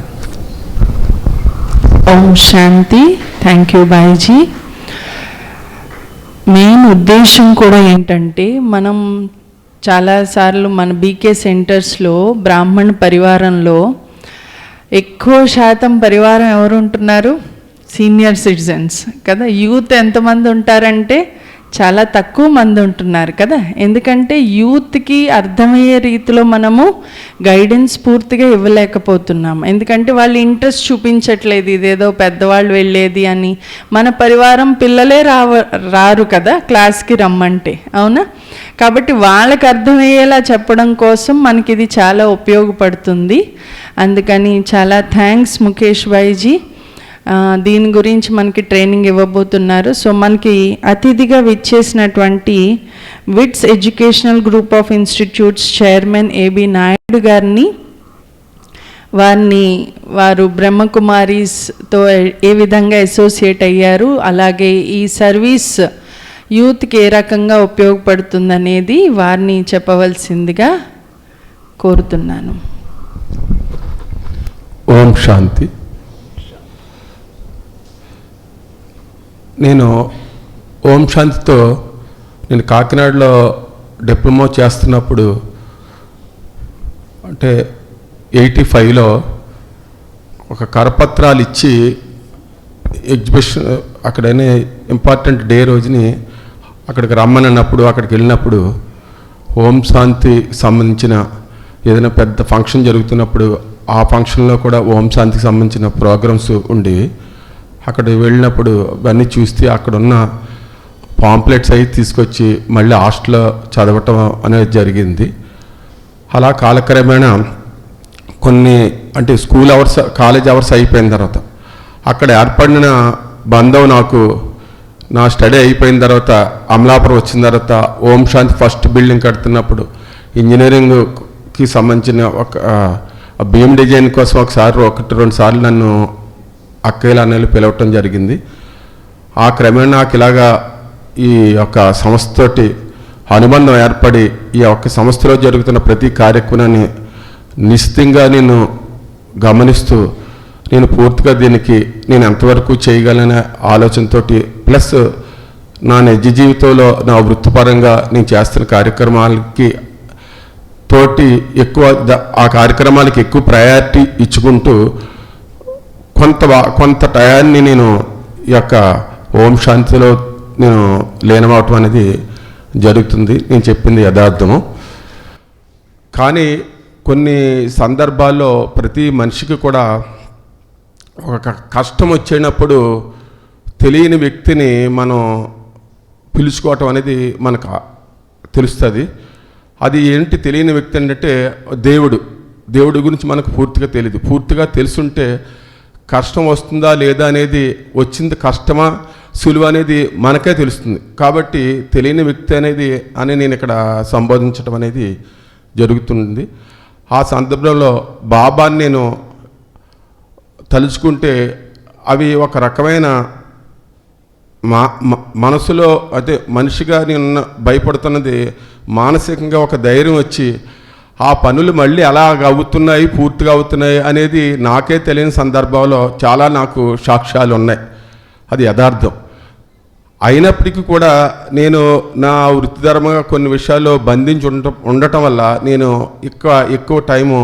ओम शांति। థ్యాంక్ యూ బాయ్జీ. మెయిన్ ఉద్దేశం కూడా ఏంటంటే, మనం చాలాసార్లు మన బీకే సెంటర్స్లో బ్రాహ్మణ పరివారంలో ఎక్కువ శాతం పరివారం ఎవరు ఉంటున్నారు? సీనియర్ సిటిజన్స్ కదా. యూత్ ఎంతమంది ఉంటారంటే చాలా తక్కువ మంది ఉంటున్నారు కదా. ఎందుకంటే యూత్కి అర్థమయ్యే రీతిలో మనము గైడెన్స్ పూర్తిగా ఇవ్వలేకపోతున్నాము. ఎందుకంటే వాళ్ళు ఇంట్రెస్ట్ చూపించట్లేదు, ఇదేదో పెద్దవాళ్ళు వెళ్ళేది అని. మన పరివారం పిల్లలే రారు కదా క్లాస్కి రమ్మంటే, అవునా? కాబట్టి వాళ్ళకి అర్థమయ్యేలా చెప్పడం కోసం మనకి ఇది చాలా ఉపయోగపడుతుంది. అందుకని చాలా థ్యాంక్స్ ముఖేష్ భాయ్జీ. దీని గురించి మనకి ట్రైనింగ్ ఇవ్వబోతున్నారు. సో మనకి అతిథిగా విచ్చేసినటువంటి VITS educational group of institutes chairman A B Naidu గారిని, వారు బ్రహ్మకుమారీస్తో ఏ విధంగా అసోసియేట్ అయ్యారు, అలాగే ఈ సర్వీస్ యూత్కి ఏ రకంగా ఉపయోగపడుతుందనేది వారిని చెప్పవలసిందిగా కోరుతున్నాను. ఓం శాంతి. నేను ఓం శాంతితో నేను కాకినాడలో డిప్లొమా చేస్తున్నప్పుడు, అంటే 85లో ఒక కరపత్రాలు ఇచ్చి ఎగ్జిబిషన్ అక్కడనే ఇంపార్టెంట్ డే రోజుని అక్కడికి రమ్మనన్నప్పుడు, అక్కడికి వెళ్ళినప్పుడు ఓం శాంతికి సంబంధించిన ఏదైనా పెద్ద ఫంక్షన్ జరుగుతున్నప్పుడు ఆ ఫంక్షన్లో కూడా ఓం శాంతికి సంబంధించిన ప్రోగ్రామ్స్ ఉండేవి. అక్కడ వెళ్ళినప్పుడు అవన్నీ చూస్తే అక్కడున్న పాంప్లెట్స్ అవి తీసుకొచ్చి మళ్ళీ హాస్టల్లో చదవటం అనేది జరిగింది. అలా కాలక్రమేణా కొన్ని అంటే స్కూల్ అవర్స్, కాలేజ్ అవర్స్ అయిపోయిన తర్వాత అక్కడ ఏర్పడిన బంధం నాకు నా స్టడీ అయిపోయిన తర్వాత అమలాపురం వచ్చిన తర్వాత ఓం శాంతి ఫస్ట్ బిల్డింగ్ కడుతున్నప్పుడు ఇంజనీరింగ్కి సంబంధించిన ఒక బీమ్ డిజైన్ కోసం ఒకసారి 1-2 సార్లు నన్ను అక్కయ్యలు అన్నయ్యలు పిలవటం జరిగింది. ఆ క్రమేణా నాకు ఇలాగా ఈ యొక్క సంస్థతోటి అనుబంధం ఏర్పడి ఈ యొక్క సంస్థలో జరుగుతున్న ప్రతి కార్యక్రమాన్ని నిశ్చితంగా నేను గమనిస్తూ నేను పూర్తిగా దీనికి నేను ఎంతవరకు చేయగలనే ఆలోచనతోటి ప్లస్ నా నిజ జీవితంలో నా వృత్తిపరంగా నేను చేస్తున్న కార్యక్రమాలకి తోటి ఎక్కువ ఆ కార్యక్రమాలకి ఎక్కువ ప్రయారిటీ ఇచ్చుకుంటూ కొంత టయాన్ని నేను ఈ యొక్క ఓం శాంతిలో నేను లీనమవటం అనేది జరుగుతుంది. నేను చెప్పింది యథార్థము. కానీ కొన్ని సందర్భాల్లో ప్రతి మనిషికి కూడా ఒక కష్టం వచ్చినప్పుడు తెలియని వ్యక్తిని మనం పిలుచుకోవటం అనేది మనకు తెలుస్తుంది. అది ఏంటి తెలియని వ్యక్తి అంటే దేవుడి గురించి మనకు పూర్తిగా తెలియదు. పూర్తిగా తెలుసుంటే కష్టం వస్తుందా లేదా అనేది, వచ్చింది కష్టమా సులువు అనేది మనకే తెలుస్తుంది. కాబట్టి తెలియని వ్యక్తి అనేది నేను ఇక్కడ సంబోధించడం అనేది జరుగుతుంది. ఆ సందర్భంలో బాబాని నేను తలుచుకుంటే అవి ఒక రకమైన మనసులో అదే మనిషిగా నేను భయపడుతున్నది మానసికంగా ఒక ధైర్యం వచ్చి ఆ పనులు మళ్ళీ ఎలా అవుతున్నాయి, పూర్తిగా అవుతున్నాయి అనేది నాకే తెలియని సందర్భంలో చాలా నాకు సాక్ష్యాలు ఉన్నాయి. అది యథార్థం. అయినప్పటికీ కూడా నేను నా వృత్తిధర్మంగా కొన్ని విషయాల్లో బంధించి ఉండటం వల్ల నేను ఎక్కువ టైము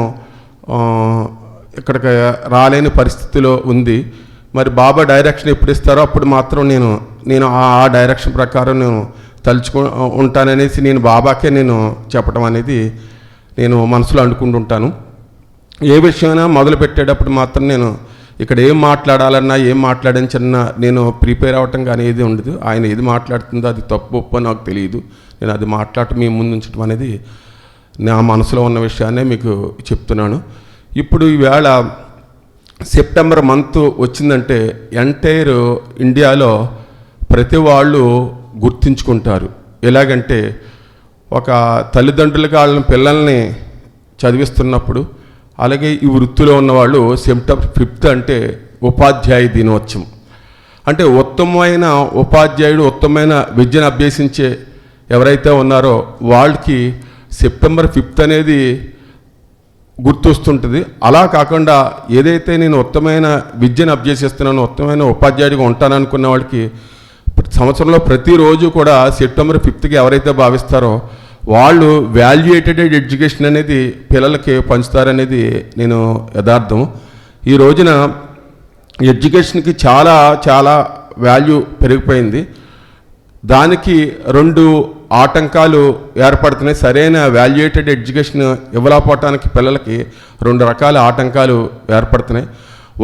ఇక్కడికి రాలేని పరిస్థితిలో ఉంది. మరి బాబా డైరెక్షన్ ఎప్పుడు ఇస్తారో అప్పుడు మాత్రం నేను ఆ డైరెక్షన్ ప్రకారం నేను ఉంటాననేసి నేను బాబాకే నేను చెప్పడం అనేది నేను మనసులో అనుకుంటుంటాను. ఏ విషయమైనా మొదలు పెట్టేటప్పుడు మాత్రం నేను ఇక్కడ ఏం మాట్లాడాలన్నా ఏం మాట్లాడని నేను ప్రిపేర్ అవ్వటం కానీ ఏది ఉండదు. ఆయన ఏది మాట్లాడుతుందో అది తప్పు ఒప్పు నాకు తెలియదు. నేను అది మాట్లాడటం మీ ముందు ఉంచడం అనేది నా మనసులో ఉన్న విషయాన్నే మీకు చెప్తున్నాను. ఇప్పుడు ఈవేళ సెప్టెంబర్ మంత్ వచ్చిందంటే ఎంటైర్ ఇండియాలో ప్రతి వాళ్ళు గుర్తించుకుంటారు. ఎలాగంటే ఒక తల్లిదండ్రులుగా వాళ్ళ పిల్లల్ని చదివిస్తున్నప్పుడు, అలాగే ఈ వృత్తిలో ఉన్నవాళ్ళు సెప్టెంబర్ 5 అంటే ఉపాధ్యాయ దినోత్సవం. అంటే ఉత్తమమైన ఉపాధ్యాయుడు, ఉత్తమమైన విద్యను అభ్యసించే ఎవరైతే ఉన్నారో వాళ్ళకి సెప్టెంబర్ 5 అనేది గుర్తొస్తుంటుంది. అలా కాకుండా ఏదైతే నేను ఉత్తమమైన విద్యను అభ్యసిస్తున్నానో, ఉత్తమమైన ఉపాధ్యాయుడిగా ఉంటాననుకున్న వాళ్ళకి సంవత్సరంలో ప్రతిరోజు కూడా సెప్టెంబర్ 5కి ఎవరైతే భావిస్తారో వాళ్ళు వాల్యుయేటెడ్ ఎడ్యుకేషన్ అనేది పిల్లలకి పంచుతారనేది నేను యథార్థం. ఈ రోజున ఎడ్యుకేషన్కి చాలా చాలా వాల్యూ పెరిగిపోయింది. దానికి 2 ఆటంకాలు ఏర్పడుతున్నాయి. సరైన వాల్యుయేటెడ్ ఎడ్యుకేషన్ ఇవ్వలేకపోవటానికి పిల్లలకి 2 రకాల ఆటంకాలు ఏర్పడుతున్నాయి.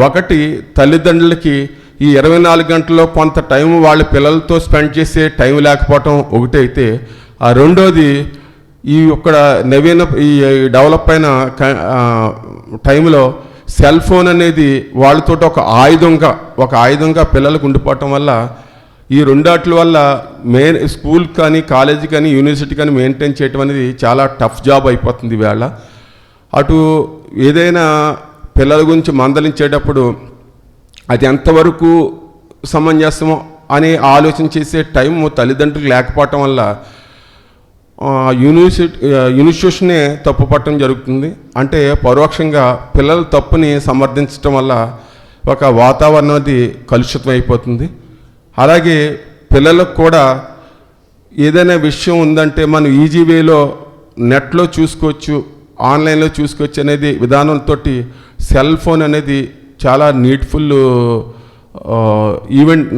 ఒకటి, తల్లిదండ్రులకి ఈ 24 గంటల్లో కొంత టైం వాళ్ళ పిల్లలతో స్పెండ్ చేసే టైం లేకపోవటం ఒకటి అయితే, ఆ రెండోది ఈ ఇక్కడ ఈ డెవలప్ అయిన టైంలో సెల్ ఫోన్ అనేది వాళ్ళతో ఒక ఆయుధంగా పిల్లలకు ఉండిపోవటం వల్ల ఈ రెండాట్ల వల్ల స్కూల్ కానీ కాలేజీ కానీ యూనివర్సిటీ కానీ మెయింటైన్ చేయటం అనేది చాలా టఫ్ జాబ్ అయిపోతుంది ఈవేళ. అటు ఏదైనా పిల్లల గురించి మందలించేటప్పుడు అది ఎంతవరకు సమంజసమో అని ఆలోచన చేసే టైం తల్లిదండ్రులకు లేకపోవటం వల్ల ఇన్స్టిట్యూషనే తప్పు పట్టడం జరుగుతుంది. అంటే పరోక్షంగా పిల్లల తప్పుని సమర్థించడం వల్ల ఒక వాతావరణం అది కలుషితం అయిపోతుంది. అలాగే పిల్లలకు కూడా ఏదైనా విషయం ఉందంటే మనం ఈజీ వేలో నెట్లో చూసుకోవచ్చు, ఆన్లైన్లో చూసుకోవచ్చు అనేది విధానంతో సెల్ ఫోన్ అనేది చాలా నీడ్ఫుల్ ఈవెంట్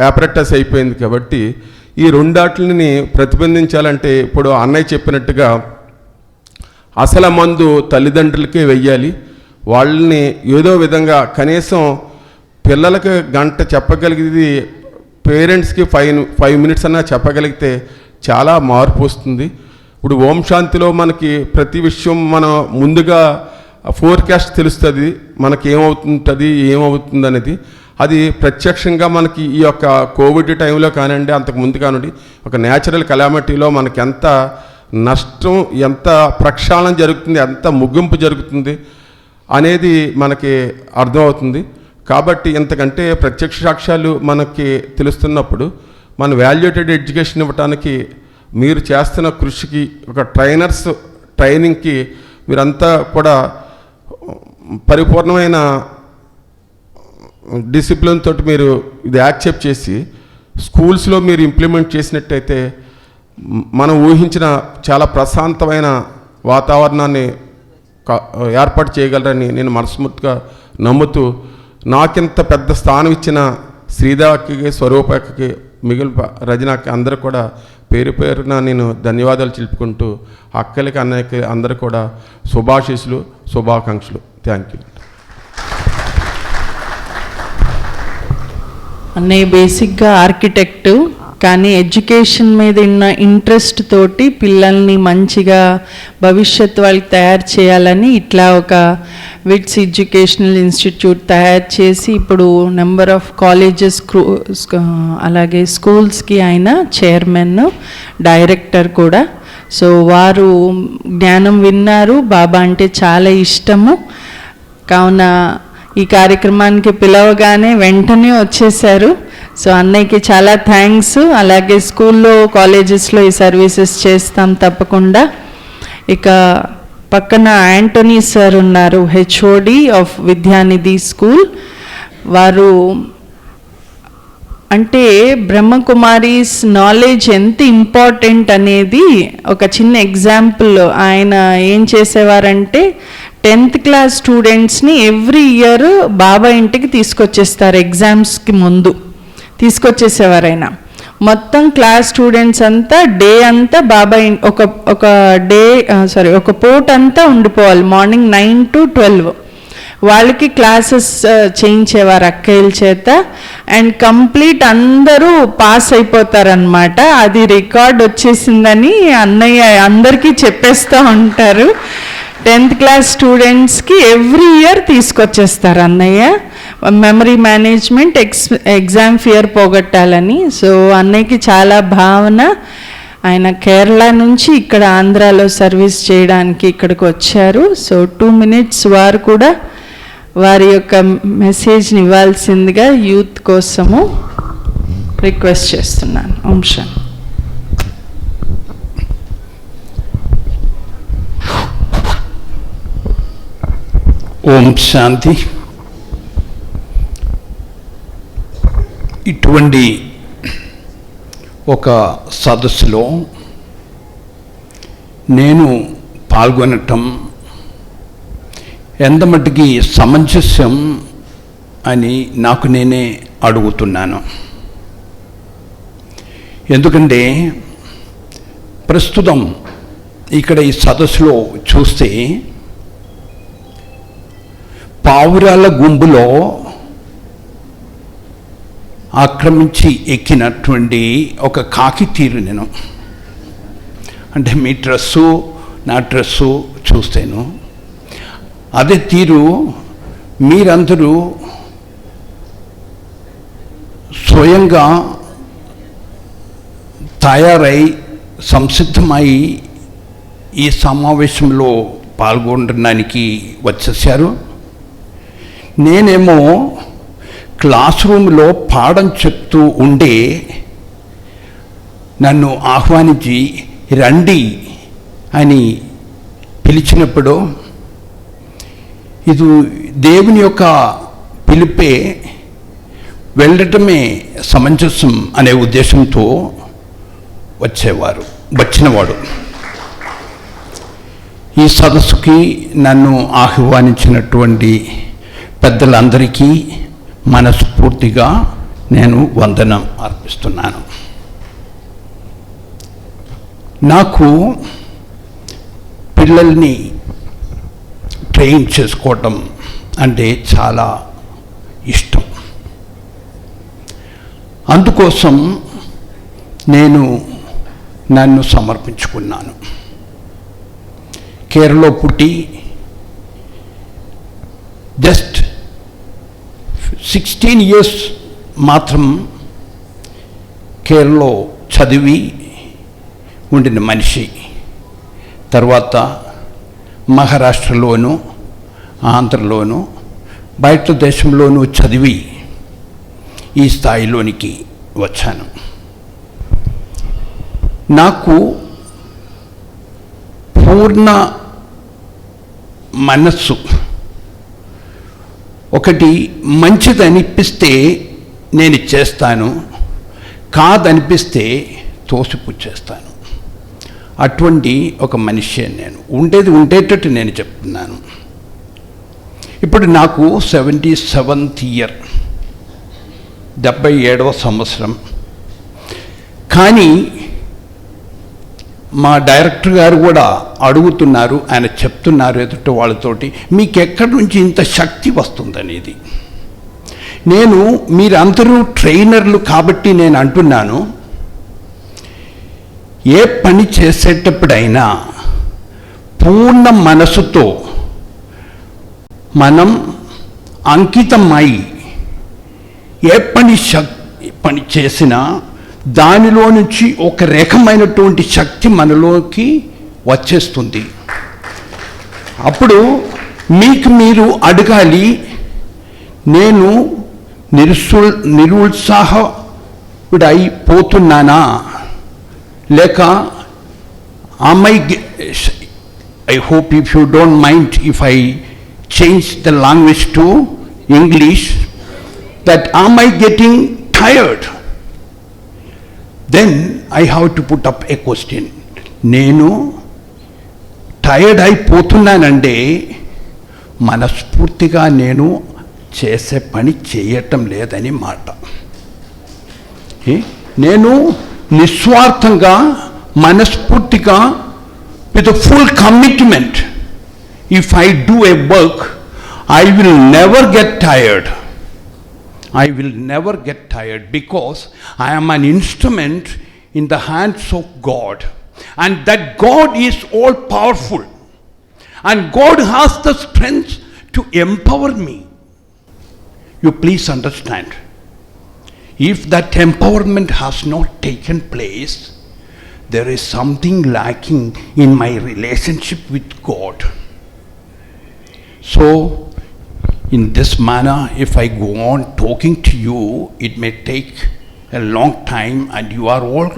యాపరేటస్ అయిపోయింది. కాబట్టి ఈ రెండాట్లని ప్రతిబంధించాలంటే ఇప్పుడు అన్నయ్య చెప్పినట్టుగా అసలు మందు తల్లిదండ్రులకే వెయ్యాలి. వాళ్ళని ఏదో విధంగా కనీసం పిల్లలకు గంట చెప్పగలిగేది పేరెంట్స్కి 5 మినిట్స్ అన్నా చెప్పగలిగితే చాలా మార్పు వస్తుంది. ఇప్పుడు ఓం శాంతిలో మనకి ప్రతి విషయం మనం ముందుగా ఫోర్కాస్ట్ తెలుస్తుంది, మనకి ఏమవుతుంది అనేది. అది ప్రత్యక్షంగా మనకి ఈ యొక్క కోవిడ్ టైంలో కానివ్వండి, అంతకుముందు కానివ్వండి, ఒక న్యాచురల్ కలామిటీలో మనకి ఎంత నష్టం, ఎంత ప్రక్షాళన జరుగుతుంది, ఎంత ముగింపు జరుగుతుంది అనేది మనకి అర్థమవుతుంది. కాబట్టి ఇంతకంటే ప్రత్యక్ష సాక్ష్యాలు మనకి తెలుస్తున్నప్పుడు మన వాల్యుయేటెడ్ ఎడ్యుకేషన్ ఇవ్వడానికి మీరు చేస్తున్న కృషికి, ఒక ట్రైనింగ్కి మీరంతా కూడా పరిపూర్ణమైన డిసిప్లిన్ తోటి మీరు ఇది యాక్సెప్ట్ చేసి స్కూల్స్లో మీరు ఇంప్లిమెంట్ చేసినట్టయితే మనం ఊహించిన చాలా ప్రశాంతమైన వాతావరణాన్ని ఏర్పాటు చేయగలరని నేను మనస్ఫూర్తిగా నమ్ముతూ, నాకింత పెద్ద స్థానం ఇచ్చిన శ్రీదాకి, స్వరూపకి, మిగిలిన రజనాకి అందరూ కూడా పేరు పేరున నేను ధన్యవాదాలు తెలుపుకుంటూ, అక్కలకి అన్నయ్యకి అందరూ కూడా శుభాకాంక్షలు. Thank you. అన్నయ్య బేసిక్గా ఆర్కిటెక్టు, కానీ ఎడ్యుకేషన్ మీద ఉన్న ఇంట్రెస్ట్ తోటి పిల్లల్ని మంచిగా భవిష్యత్తు వాళ్ళకి తయారు చేయాలని ఇట్లా ఒక విట్స్ ఎడ్యుకేషనల్ ఇన్స్టిట్యూట్ తయారు చేసి ఇప్పుడు నెంబర్ ఆఫ్ కాలేజెస్, అలాగే స్కూల్స్కి ఆయన చైర్మన్, డైరెక్టర్ కూడా. సో వారు జ్ఞానం విన్నారు, బాబా అంటే చాలా ఇష్టము. కావున ఈ కార్యక్రమానికి పిలవగానే వెంటనే వచ్చేసారు. సో అన్నయ్యకి చాలా థ్యాంక్స్. అలాగే స్కూల్లో, కాలేజెస్లో ఈ సర్వీసెస్ చేస్తాం తప్పకుండా. ఇక పక్కన యాంటోనీ సార్ ఉన్నారు, హెచ్ఓడి ఆఫ్ విద్యానిధి స్కూల్. వారు అంటే బ్రహ్మకుమారీస్ నాలెడ్జ్ ఎంత ఇంపార్టెంట్ అనేది ఒక చిన్న ఎగ్జాంపుల్. ఆయన ఏం చేసేవారంటే 10th క్లాస్ స్టూడెంట్స్ని ఎవ్రీ ఇయర్ బాబా ఇంటికి తీసుకొచ్చేస్తారు. ఎగ్జామ్స్కి ముందు తీసుకొచ్చేసేవారు ఆయన. మొత్తం క్లాస్ స్టూడెంట్స్ అంతా డే అంతా బాబా ఒక పూట అంతా ఉండిపోవాలి. మార్నింగ్ 9 to 12 వాళ్ళకి క్లాసెస్ చేయించేవారు అక్కయ్యల చేత. అండ్ కంప్లీట్ అందరూ పాస్ అయిపోతారనమాట. అది రికార్డ్ వచ్చేసిందని అన్నయ్య అందరికీ చెప్పేస్తూ ఉంటారు. 10th క్లాస్ స్టూడెంట్స్కి ఎవ్రీ ఇయర్ తీసుకొచ్చేస్తారు అన్నయ్య. మెమరీ మేనేజ్మెంట్, ఎగ్జామ్ ఫియర్ పోగొట్టాలని. సో అన్నయ్యకి చాలా భావన. ఆయన కేరళ నుంచి ఇక్కడ ఆంధ్రాలో సర్వీస్ చేయడానికి ఇక్కడికి వచ్చారు. సో 2 minutes వారు కూడా వారి యొక్క మెసేజ్ని ఇవ్వాల్సిందిగా యూత్ కోసము రిక్వెస్ట్ చేస్తున్నాను. ఓం శాంతి. ఓం శాంతి. ఇటువంటి ఒక సదస్సులో నేను పాల్గొనటం ఎంత మట్టుకి సమంజసం అని నాకు నేనే అడుగుతున్నాను. ఎందుకంటే ప్రస్తుతం ఇక్కడ ఈ సదస్సులో చూస్తే పావురాల గుంపులో ఆక్రమించి ఎక్కినటువంటి ఒక కాకి తీరు నేను. అంటే మీ డ్రెస్సు, నా డ్రెస్సు చూస్తేను అదే తీరు మీరందరూ స్వయంగా తయారై సంసిద్ధమై ఈ సమావేశంలో పాల్గొనడానికి వచ్చేసారు. నేనేమో క్లాస్ రూమ్లో పాఠం చెప్తూ ఉండే నన్ను ఆహ్వానించి రండి అని పిలిచినప్పుడు ఇది దేవుని యొక్క పిలిపే, వెళ్ళటమే సమంజసం అనే ఉద్దేశంతో వచ్చినవాడు. ఈ సదస్సుకి నన్ను ఆహ్వానించినటువంటి పెద్దలందరికీ మనస్ఫూర్తిగా నేను వందనం అర్పిస్తున్నాను. నాకు పిల్లల్ని ట్రైన్ చేసుకోవటం అంటే చాలా ఇష్టం. అందుకోసం నేను నన్ను సమర్పించుకున్నాను. కేరళలో పుట్టి జస్ట్ 16 ఇయర్స్ మాత్రం కేరళలో చదివి ఉండిన మనిషి తర్వాత మహారాష్ట్రలోను ఆంధ్రలోను బయట దేశంలోనూ చదివి ఈ స్థాయిలోనికి వచ్చాను. నాకు పూర్ణ మనస్సు ఒకటి మంచిది అనిపిస్తే నేను చేస్తాను, కాదనిపిస్తే తోసిపుచ్చేస్తాను. అటువంటి ఒక మనిషి నేను ఉండేటట్టు నేను చెప్తున్నాను. ఇప్పుడు నాకు 77th ఇయర్, 77వ సంవత్సరం. కానీ మా డైరెక్టర్ గారు కూడా అడుగుతున్నారు, ఆయన చెప్తున్నారు ఎదుట వాళ్ళతోటి, మీకు ఎక్కడి నుంచి ఇంత శక్తి వస్తుందనేది. నేను మీరందరూ ట్రైనర్లు కాబట్టి నేను అంటున్నాను, ఏ పని చేసేటప్పుడైనా పూర్ణ మనసుతో మనం అంకితమై ఏ పని చేసినా దానిలో నుంచి ఒక రకమైనటువంటి శక్తి మనలోకి వచ్చేస్తుంది. అప్పుడు మీకు మీరు అడగాలి, నేను నిరుత్సాహుడైపోతున్నానా, లేక I hope if you don't mind if I change the language to English, that am I getting tired? Then I have to put up a question. నేను టైర్డ్ అయిపోతున్నానంటే మనస్ఫూర్తిగా నేను చేసే పని చేయటం లేదని మాట. నేను నిస్వార్థంగా మనస్ఫూర్తిగా with a full commitment, if I do a work, I will never get tired. I will never get tired because I am an instrument in the hands of God, and that God is all powerful, and God has the strength to empower me. You please understand, if that empowerment has not taken place, there is something lacking in my relationship with God. So in this manner, if I go on talking to you, it may take a long time, and you are all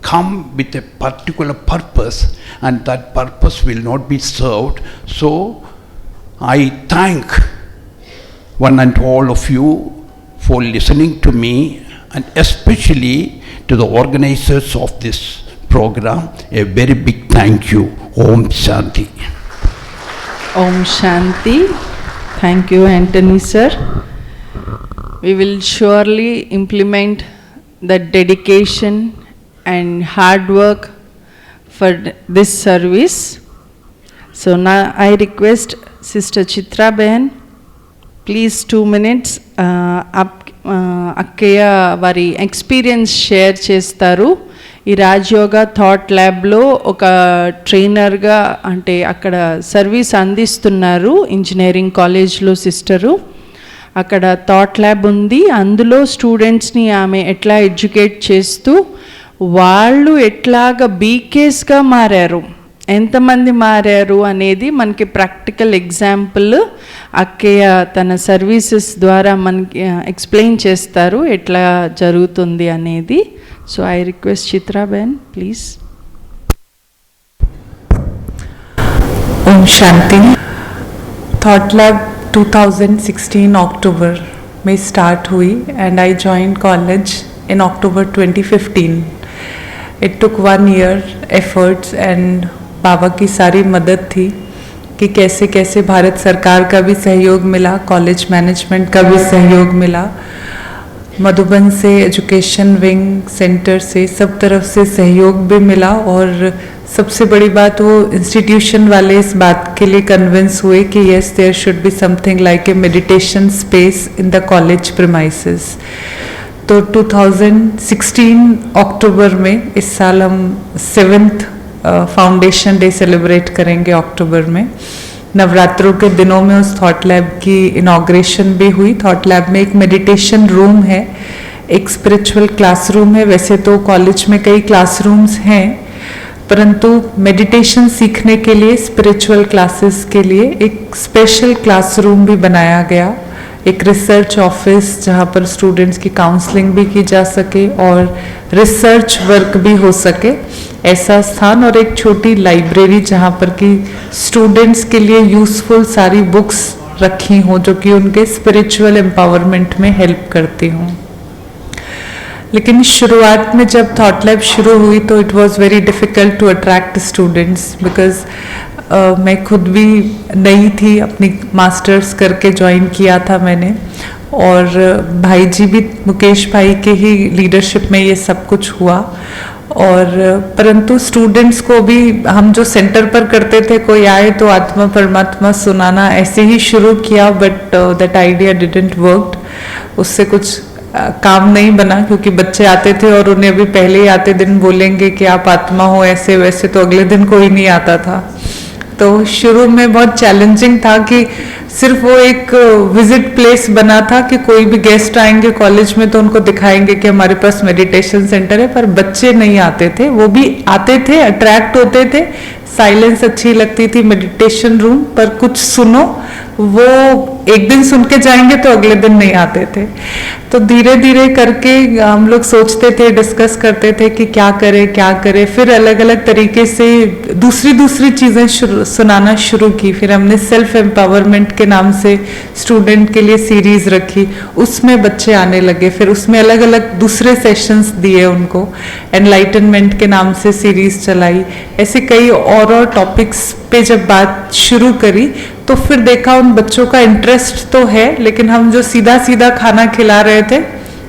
come with a particular purpose, and that purpose will not be served. So I thank one and all of you for listening to me, and especially to the organizers of this program, a very big thank you. Om Shanti. Om Shanti. Thank you, Anthony sir. We will surely implement the dedication and hard work for this service. So now I request Sister Chitra Behan, please 2 minutes. అక్కయ్య వారి experience share చేస్తారు. ఈ rajayoga thought ల్యాబ్లో ఒక ట్రైనర్గా అంటే అక్కడ service అందిస్తున్నారు. Engineering కాలేజ్లో సిస్టరు అక్కడ థాట్ ల్యాబ్ ఉంది. అందులో స్టూడెంట్స్ని ఆమె ఎట్లా ఎడ్యుకేట్ చేస్తూ వాళ్ళు ఎట్లాగ బీకేస్గా మారారు, ఎంతమంది మారారు అనేది మనకి ప్రాక్టికల్ ఎగ్జాంపుల్ అక్కయ్య తన సర్వీసెస్ ద్వారా మనకి ఎక్స్ప్లెయిన్ చేస్తారు ఎట్లా జరుగుతుంది అనేది. So I request Chitra ben please. ओम शांति. थॉट लैब 2016 अक्टूबर में स्टार्ट हुई and I joined college in October 2015. It took 1 year efforts and बाबा की सारी मदद थी कि कैसे कैसे भारत सरकार का भी सहयोग मिला, कॉलेज मैनेजमेंट का भी सहयोग मिला, मधुबन से एजुकेशन विंग सेंटर से सब तरफ से सहयोग भी मिला. और सबसे बड़ी बात वो इंस्टीट्यूशन वाले इस बात के लिए कन्विंस हुए कि yes there should be something like a meditation space in the college premises. तो 2016 अक्टूबर में इस साल हम 7th फाउंडेशन डे सेलिब्रेट करेंगे अक्टूबर में. नवरात्रों के दिनों में उस थॉट लैब की इनॉग्रेशन भी हुई। थॉट लैब में एक मेडिटेशन रूम है, एक स्पिरिचुअल क्लासरूम है। वैसे तो कॉलेज में कई क्लासरूम्स हैं, परंतु मेडिटेशन सीखने के लिए, स्पिरिचुअल क्लासेस के लिए एक स्पेशल क्लासरूम भी बनाया गया। एक रिसर्च ऑफिस जहाँ पर स्टूडेंट्स की काउंसलिंग भी की जा सके और रिसर्च वर्क भी हो सके, ऐसा स्थान, और एक छोटी लाइब्रेरी जहाँ पर कि स्टूडेंट्स के लिए यूज़फुल सारी बुक्स रखी हों जो कि उनके स्पिरिचुअल एम्पावरमेंट में हेल्प करती हों। लेकिन शुरुआत में जब थॉट लैब शुरू हुई तो it was very difficult to attract students, because मैं खुद भी नई थी, अपनी मास्टर्स करके ज्वाइन किया था मैंने, और भाई जी भी, मुकेश भाई के ही लीडरशिप में ये सब कुछ हुआ। और परंतु स्टूडेंट्स को भी हम जो सेंटर पर करते थे, कोई आए तो आत्मा परमात्मा सुनाना ऐसे ही शुरू किया, but that idea didn't worked. उससे कुछ काम नहीं बना, क्योंकि बच्चे आते थे और उन्हें अभी पहले ही आते दिन बोलेंगे कि आप आत्मा हो ऐसे वैसे, तो अगले दिन कोई नहीं आता था। तो शुरू में बहुत चैलेंजिंग था कि सिर्फ वो एक विजिट प्लेस बना था कि कोई भी गेस्ट आएंगे कॉलेज में तो उनको दिखाएंगे कि हमारे पास मेडिटेशन सेंटर है, पर बच्चे नहीं आते थे। वो भी आते थे, अट्रैक्ट होते थे, साइलेंस अच्छी लगती थी मेडिटेशन रूम, पर कुछ सुनो, वो एक दिन सुन के जाएंगे तो अगले दिन नहीं आते थे। तो धीरे धीरे करके हम लोग सोचते थे, डिस्कस करते थे कि क्या करें। फिर अलग अलग तरीके से दूसरी चीज़ें सुनाना शुरू की। फिर हमने सेल्फ एम्पावरमेंट के नाम से स्टूडेंट के लिए सीरीज रखी, उसमें बच्चे आने लगे। फिर उसमें अलग अलग दूसरे सेशंस दिए उनको, एनलाइटनमेंट के नाम से सीरीज चलाई। ऐसे कई और टॉपिक्स पे जब बात शुरू करी तो फिर देखा उन बच्चों का इंटरेस्ट तो है, लेकिन हम जो सीधा सीधा खाना खिला रहे थे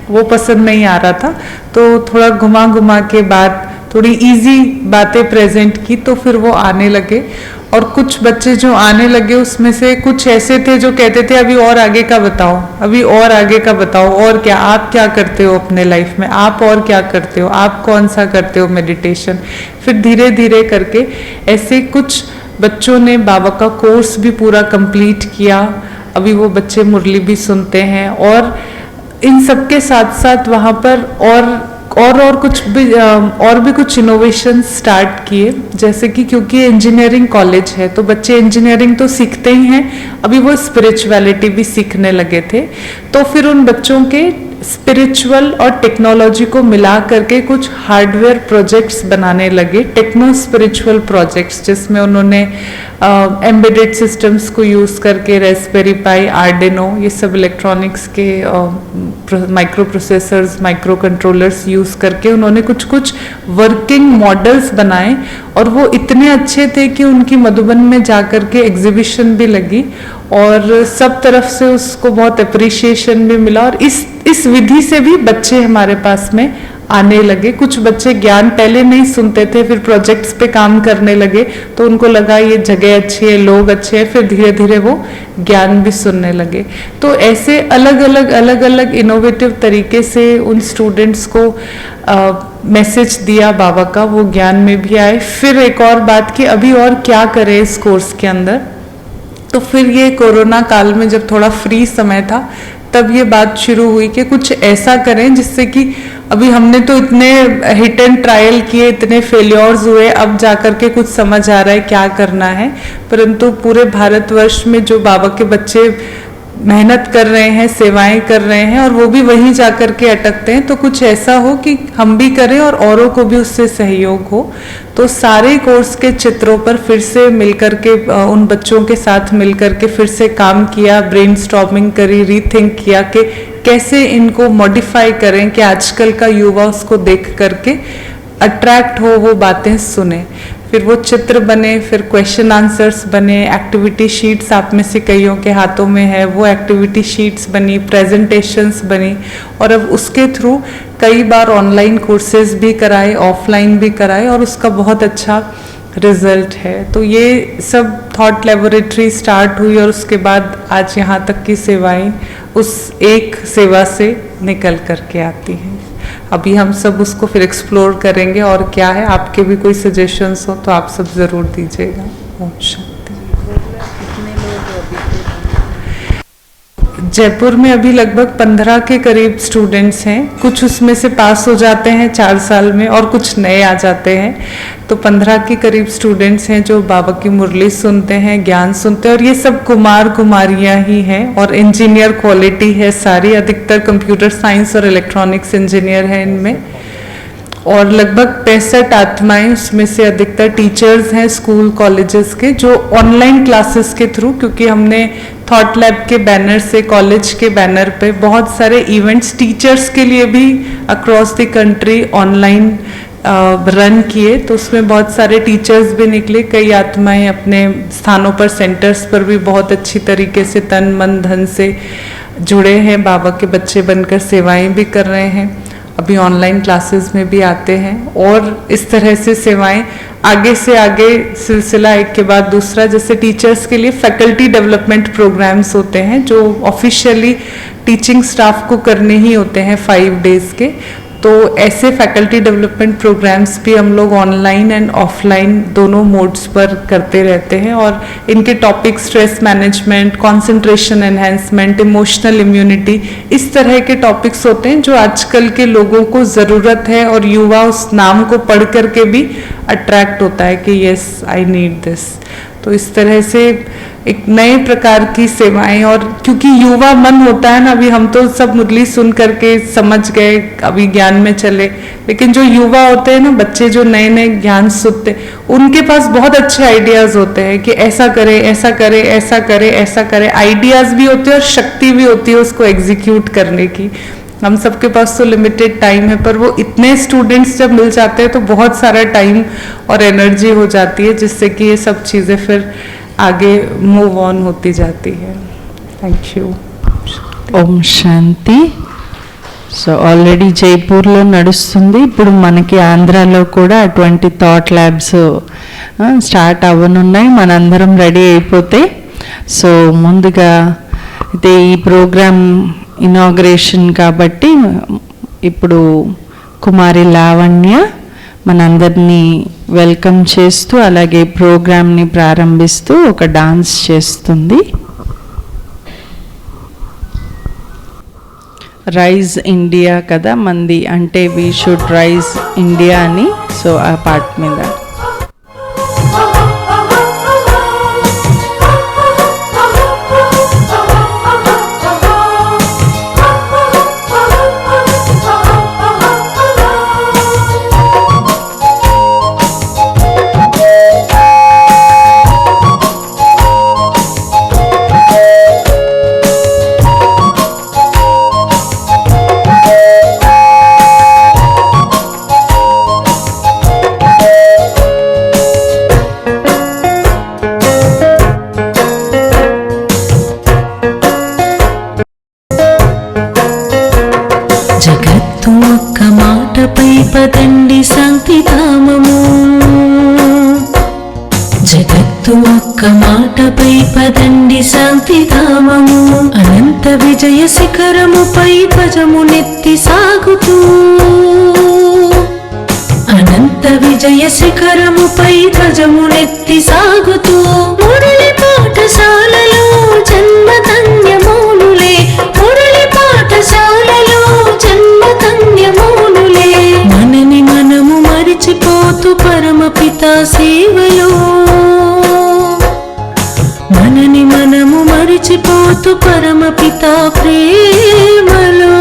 वो पसंद नहीं आ रहा था। तो थोड़ा घुमा के बात, थोड़ी इजी बातें प्रेजेंट की, तो फिर वो आने लगे। और कुछ बच्चे जो आने लगे उसमें से कुछ ऐसे थे जो कहते थे अभी और आगे का बताओ, अभी और आगे का बताओ, और क्या, आप क्या करते हो अपने लाइफ में, आप और क्या करते हो, आप कौन सा करते हो मेडिटेशन। फिर धीरे धीरे करके ऐसे कुछ बच्चों ने बाबा का कोर्स भी पूरा कंप्लीट किया। अभी वो बच्चे मुरली भी सुनते हैं, और इन सब के साथ साथ वहाँ पर और भी कुछ इनोवेशन स्टार्ट किए। जैसे कि क्योंकि इंजीनियरिंग कॉलेज है तो बच्चे इंजीनियरिंग तो सीखते ही हैं, अभी वो स्पिरिचुअलिटी भी सीखने लगे थे। तो फिर उन बच्चों के स्पिरिचुअल और टेक्नोलॉजी को मिला करके कुछ हार्डवेयर प्रोजेक्ट्स बनाने लगे, टेक्नो स्पिरिचुअल प्रोजेक्ट्स, जिसमें उन्होंने एम्बेडेड सिस्टम्स को यूज़ करके रेस्पेरी पाई, आर्डिनो, ये सब इलेक्ट्रॉनिक्स के micro processors, micro controllers use करके उन्होंने कुछ वर्किंग मॉडल्स बनाए। और वो इतने अच्छे थे कि उनकी मधुबन में जाकर के एग्जीबिशन भी लगी और सब तरफ से उसको बहुत अप्रिशिएशन भी मिला। और इस विधि से भी बच्चे हमारे पास में आने लगे। कुछ बच्चे ज्ञान पहले नहीं सुनते थे, फिर प्रोजेक्ट्स पे काम करने लगे तो उनको लगा ये जगह अच्छी है, लोग अच्छे हैं, फिर धीरे धीरे वो ज्ञान भी सुनने लगे। तो ऐसे अलग अलग इनोवेटिव तरीके से उन स्टूडेंट्स को मैसेज दिया बाबा का, वो ज्ञान में भी आए। फिर एक और बात कि अभी और क्या करें इस कोर्स के अंदर, तो फिर ये कोरोना काल में जब थोड़ा फ्री समय था तब ये बात शुरू हुई कि कुछ ऐसा करें जिससे कि अभी हमने तो इतने हिट एंड ट्रायल किए, इतने फेल्योर्स हुए, अब जाकर के कुछ समझ आ रहा है क्या करना है। परंतु पूरे भारतवर्ष में जो बाबा के बच्चे मेहनत कर रहे हैं, सेवाएं कर रहे हैं, और वो भी वहीं जाकर के अटकते हैं, तो कुछ ऐसा हो कि हम भी करें और औरों को भी उससे सहयोग हो। तो सारे कोर्स के चित्रों पर फिर से मिलकर के उन बच्चों के साथ मिलकर के फिर से काम किया, ब्रेनस्टॉर्मिंग करी, रीथिंक किया कि कैसे इनको मॉडिफाई करें कि आजकल का युवा उसको देख करके अट्रैक्ट हो, वो बातें सुने। फिर वो चित्र बने, फिर क्वेश्चन आंसर्स बने, एक्टिविटी शीट्स आप में से कईयों के हाथों में है, वो एक्टिविटी शीट्स बनी, प्रेजेंटेशंस बनी, और अब उसके थ्रू कई बार ऑनलाइन कोर्सेज भी कराए, ऑफलाइन भी कराए, और उसका बहुत अच्छा रिजल्ट है। तो ये सब थॉट लेबोरेटरी स्टार्ट हुई और उसके बाद आज यहाँ तक की सेवाएं उस एक सेवा से निकल करके आती हैं। अभी हम सब उसको फिर एक्सप्लोर करेंगे और क्या है। आपके भी कोई सजेशंस हो तो आप सब ज़रूर दीजिएगा। ओम शांति। जयपुर में अभी लगभग 15 के करीब स्टूडेंट्स हैं। कुछ उसमें से पास हो जाते हैं 4 साल में और कुछ नए आ जाते हैं। तो 15 के करीब स्टूडेंट्स हैं जो बाबा की मुरली सुनते हैं, ज्ञान सुनते हैं, और ये सब कुमार कुमारियां ही हैं। और इंजीनियर क्वालिटी है सारी, अधिकतर कंप्यूटर साइंस और इलेक्ट्रॉनिक्स इंजीनियर हैं इनमें। और लगभग 65 आत्माएं, उसमें से अधिकतर टीचर्स हैं स्कूल कॉलेजेस के, जो ऑनलाइन क्लासेस के थ्रू, क्योंकि हमने थॉट लैब के बैनर से, कॉलेज के बैनर पे बहुत सारे इवेंट्स टीचर्स के लिए भी across the country online run किए, तो उसमें बहुत सारे टीचर्स भी निकले। कई आत्माएं अपने स्थानों पर, सेंटर्स पर भी बहुत अच्छी तरीके से तन मन धन से जुड़े हैं, बाबा के बच्चे बनकर सेवाएं भी कर रहे हैं, अभी ऑनलाइन क्लासेस में भी आते हैं। और इस तरह से सेवाएं आगे से आगे, सिलसिला एक के बाद दूसरा। जैसे टीचर्स के लिए फैकल्टी डेवलपमेंट प्रोग्राम्स होते हैं जो ऑफिशियली टीचिंग स्टाफ को करने ही होते हैं 5 डेज के, तो ऐसे फैकल्टी डेवलपमेंट प्रोग्राम्स भी हम लोग ऑनलाइन एंड ऑफलाइन दोनों मोड्स पर करते रहते हैं। और इनके topic stress management, concentration enhancement, emotional immunity, इस तरह के टॉपिक्स होते हैं जो आजकल के लोगों को ज़रूरत है, और युवा उस नाम को पढ़ करके भी अट्रैक्ट होता है कि यस आई नीड दिस। तो इस तरह से एक नए प्रकार की सेवाएं, और क्योंकि युवा मन होता है ना, अभी हम तो सब मुरली सुन करके समझ गए, अभी ज्ञान में चले, लेकिन जो युवा होते हैं ना, बच्चे जो नए नए ज्ञान सुनते, उनके पास बहुत अच्छे आइडियाज होते हैं कि ऐसा करे, ऐसा करे, ऐसा करे, ऐसा करे। आइडियाज भी होते हैं और शक्ति भी होती है उसको एग्जीक्यूट करने की। हम सबके पास तो लिमिटेड टाइम है, पर वो इतने स्टूडेंट्स जब मिल जाते हैं तो बहुत सारा टाइम और एनर्जी हो जाती है, जिससे कि ये सब चीज़ें फिर आगे मूव ऑन होती जाती है। Thank you. ఓం శాంతి. సో ఆల్రెడీ జైపూర్లో నడుస్తుంది, ఇప్పుడు మనకి ఆంధ్రాలో కూడా అటువంటి థాట్ ల్యాబ్స్ స్టార్ట్ అవ్వనున్నాయి, మనందరం రెడీ అయిపోతే. సో ముందుగా అయితే ఈ ప్రోగ్రామ్ ఇనాగ్రేషన్ కాబట్టి ఇప్పుడు కుమారి లావణ్య మనందరినీ వెల్కమ్ చేస్తూ, అలాగే ప్రోగ్రామ్ని ప్రారంభిస్తూ ఒక డాన్స్ చేస్తుంది. రైజ్ ఇండియా కదా మంది, అంటే వీ షుడ్ రైజ్ ఇండియా అని, సో ఆ పార్ట్ మీద. పదండి శాంతిధామము, జగత్తు ఒక్క మాటపై పదండి శాంతిధామము. అనంత విజయ శిఖరముపై ధ్వజమునెత్తి సాగుతూ, అనంత విజయ శిఖరముపై ధ్వజమునెత్తి సాగుతూ, మురళి పాఠశాలలో జన్మధన్యమౌనులే, మురళి పాఠశాలలో జన్మధన్యమౌనులే. మనని మనము మరిచిపోతూ పరమపిత సేవలో, మనని మనము మరిచిపోతూ పరమపిత ప్రేమలో.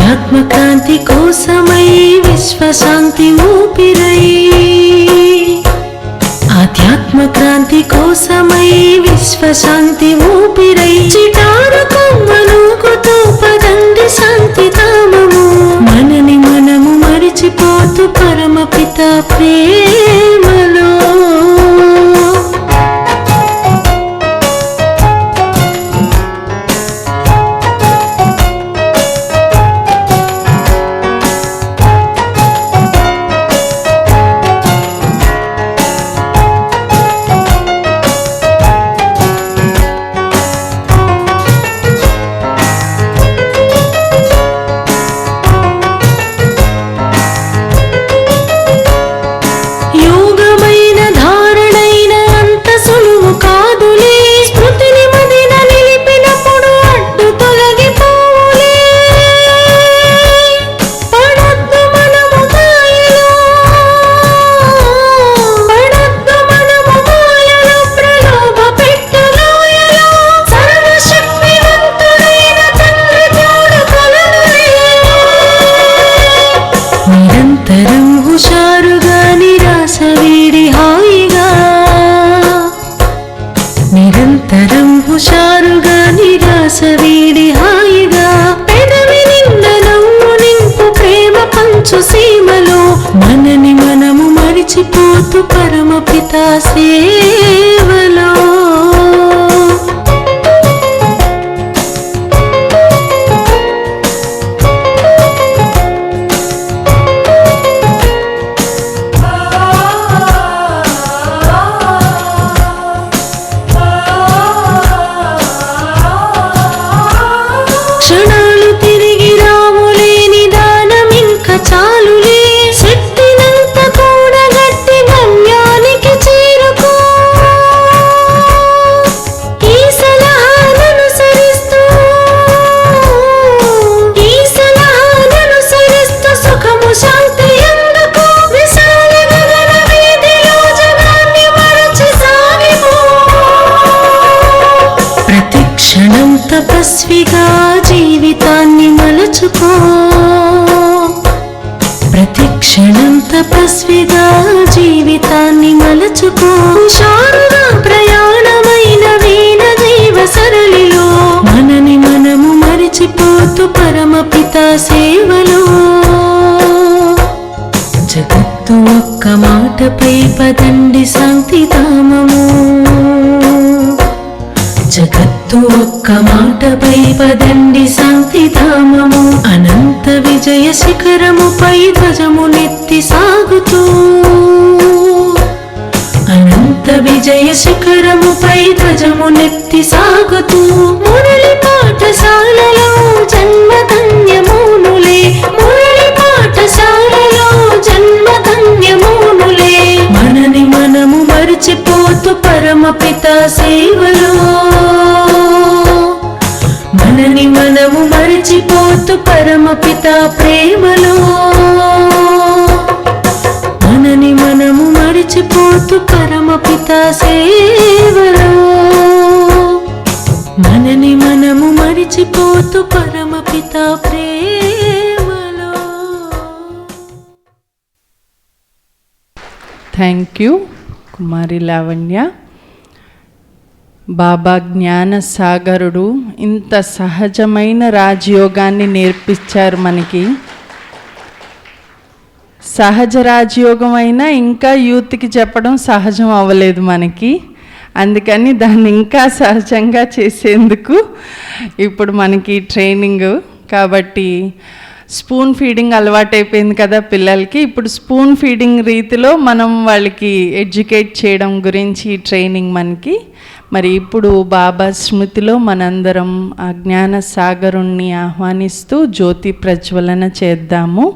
ఆత్మక్రాంతి కోసమై విశ్వశాంతి ఊపిరై, ఆధ్యాత్మ క్రాంతి కోసమై విశ్వ విశ్వశాంతి ఊపిరై చిటారు కొమ్మనూకుతూ పదండి శాంతి ధామము మనని మనము మరిచిపోతూ పరమపిత ప్రేమలో నిరంతరం హుషారుగా నిరాశ వీడి హాయిగా పెదవి నిండా నవ్వు నింపు ప్రేమ పంచు సీమలో మనని మనము మరిచిపోతూ పరమపిత సేవలో క్షణాలు తిరిగి రావులేని దానం ఇంకా చాలులే శక్తినంత కూడగట్టి గమ్యానికి చేరుకో ఈ సలహాననుసరిస్తూ సుఖము శాంతి అందుకో విశాల గగన వీధిలో జనాన్ని మరచి సాగిపో ప్రతి క్షణం తపస్విగా జీవితాన్ని మలచుకో ప్రతి క్షణం తపస్విగా జీవితాన్ని మలచుకో హుషారుగా ప్రయాణమైన వీణ జీవ సరళిలో మనని మనము మరిచిపోతూ పరమపిత సేవలో జగత్తు ఒక్క మాటపై పదండి శాంతి ధామము జగత్తు ఒక్క మాటపై పదండి శాంతి ధామము అనంత విజయ శిఖరముపై ధ్వజమునెత్తి సాగుతూ అనంత విజయ శిఖరముపై ధ్వజమునెత్తి సాగుతూ మురళి పాఠశాలలో జన్మధన్యమూనులే మురళి పాఠశాలలో జన్మధన్యమూనులే మనని మనము మరిచిపోతూ పరమపిత సేవలో మనని మనము మరిచిపోతూ పరమపిత ప్రేమలో మనని మనము మరిచిపోతూ పరమపిత సేవలో మనని మనము మరిచిపోతూ పరమపిత ప్రేమలో. థ్యాంక్ యూ కుమారి లావణ్య. బాబా జ్ఞాన సాగరుడు ఇంత సహజమైన రాజయోగాన్ని నేర్పించారు మనకి. సహజ రాజయోగం అయినా ఇంకా యూత్కి చెప్పడం సహజం అవ్వలేదు మనకి. అందుకని దాన్ని ఇంకా సహజంగా చేసేందుకు ఇప్పుడు మనకి ట్రైనింగ్. కాబట్టి స్పూన్ ఫీడింగ్ అలవాటైపోయింది కదా పిల్లలకి. ఇప్పుడు స్పూన్ ఫీడింగ్ రీతిలో మనం వాళ్ళకి ఎడ్యుకేట్ చేయడం గురించి ట్రైనింగ్ మనకి. మరి ఇప్పుడు బాబా స్మృతిలో మనందరం ఆ జ్ఞాన సాగరుణ్ణి ఆహ్వానిస్తూ జ్యోతి ప్రజ్వలన చేద్దాము.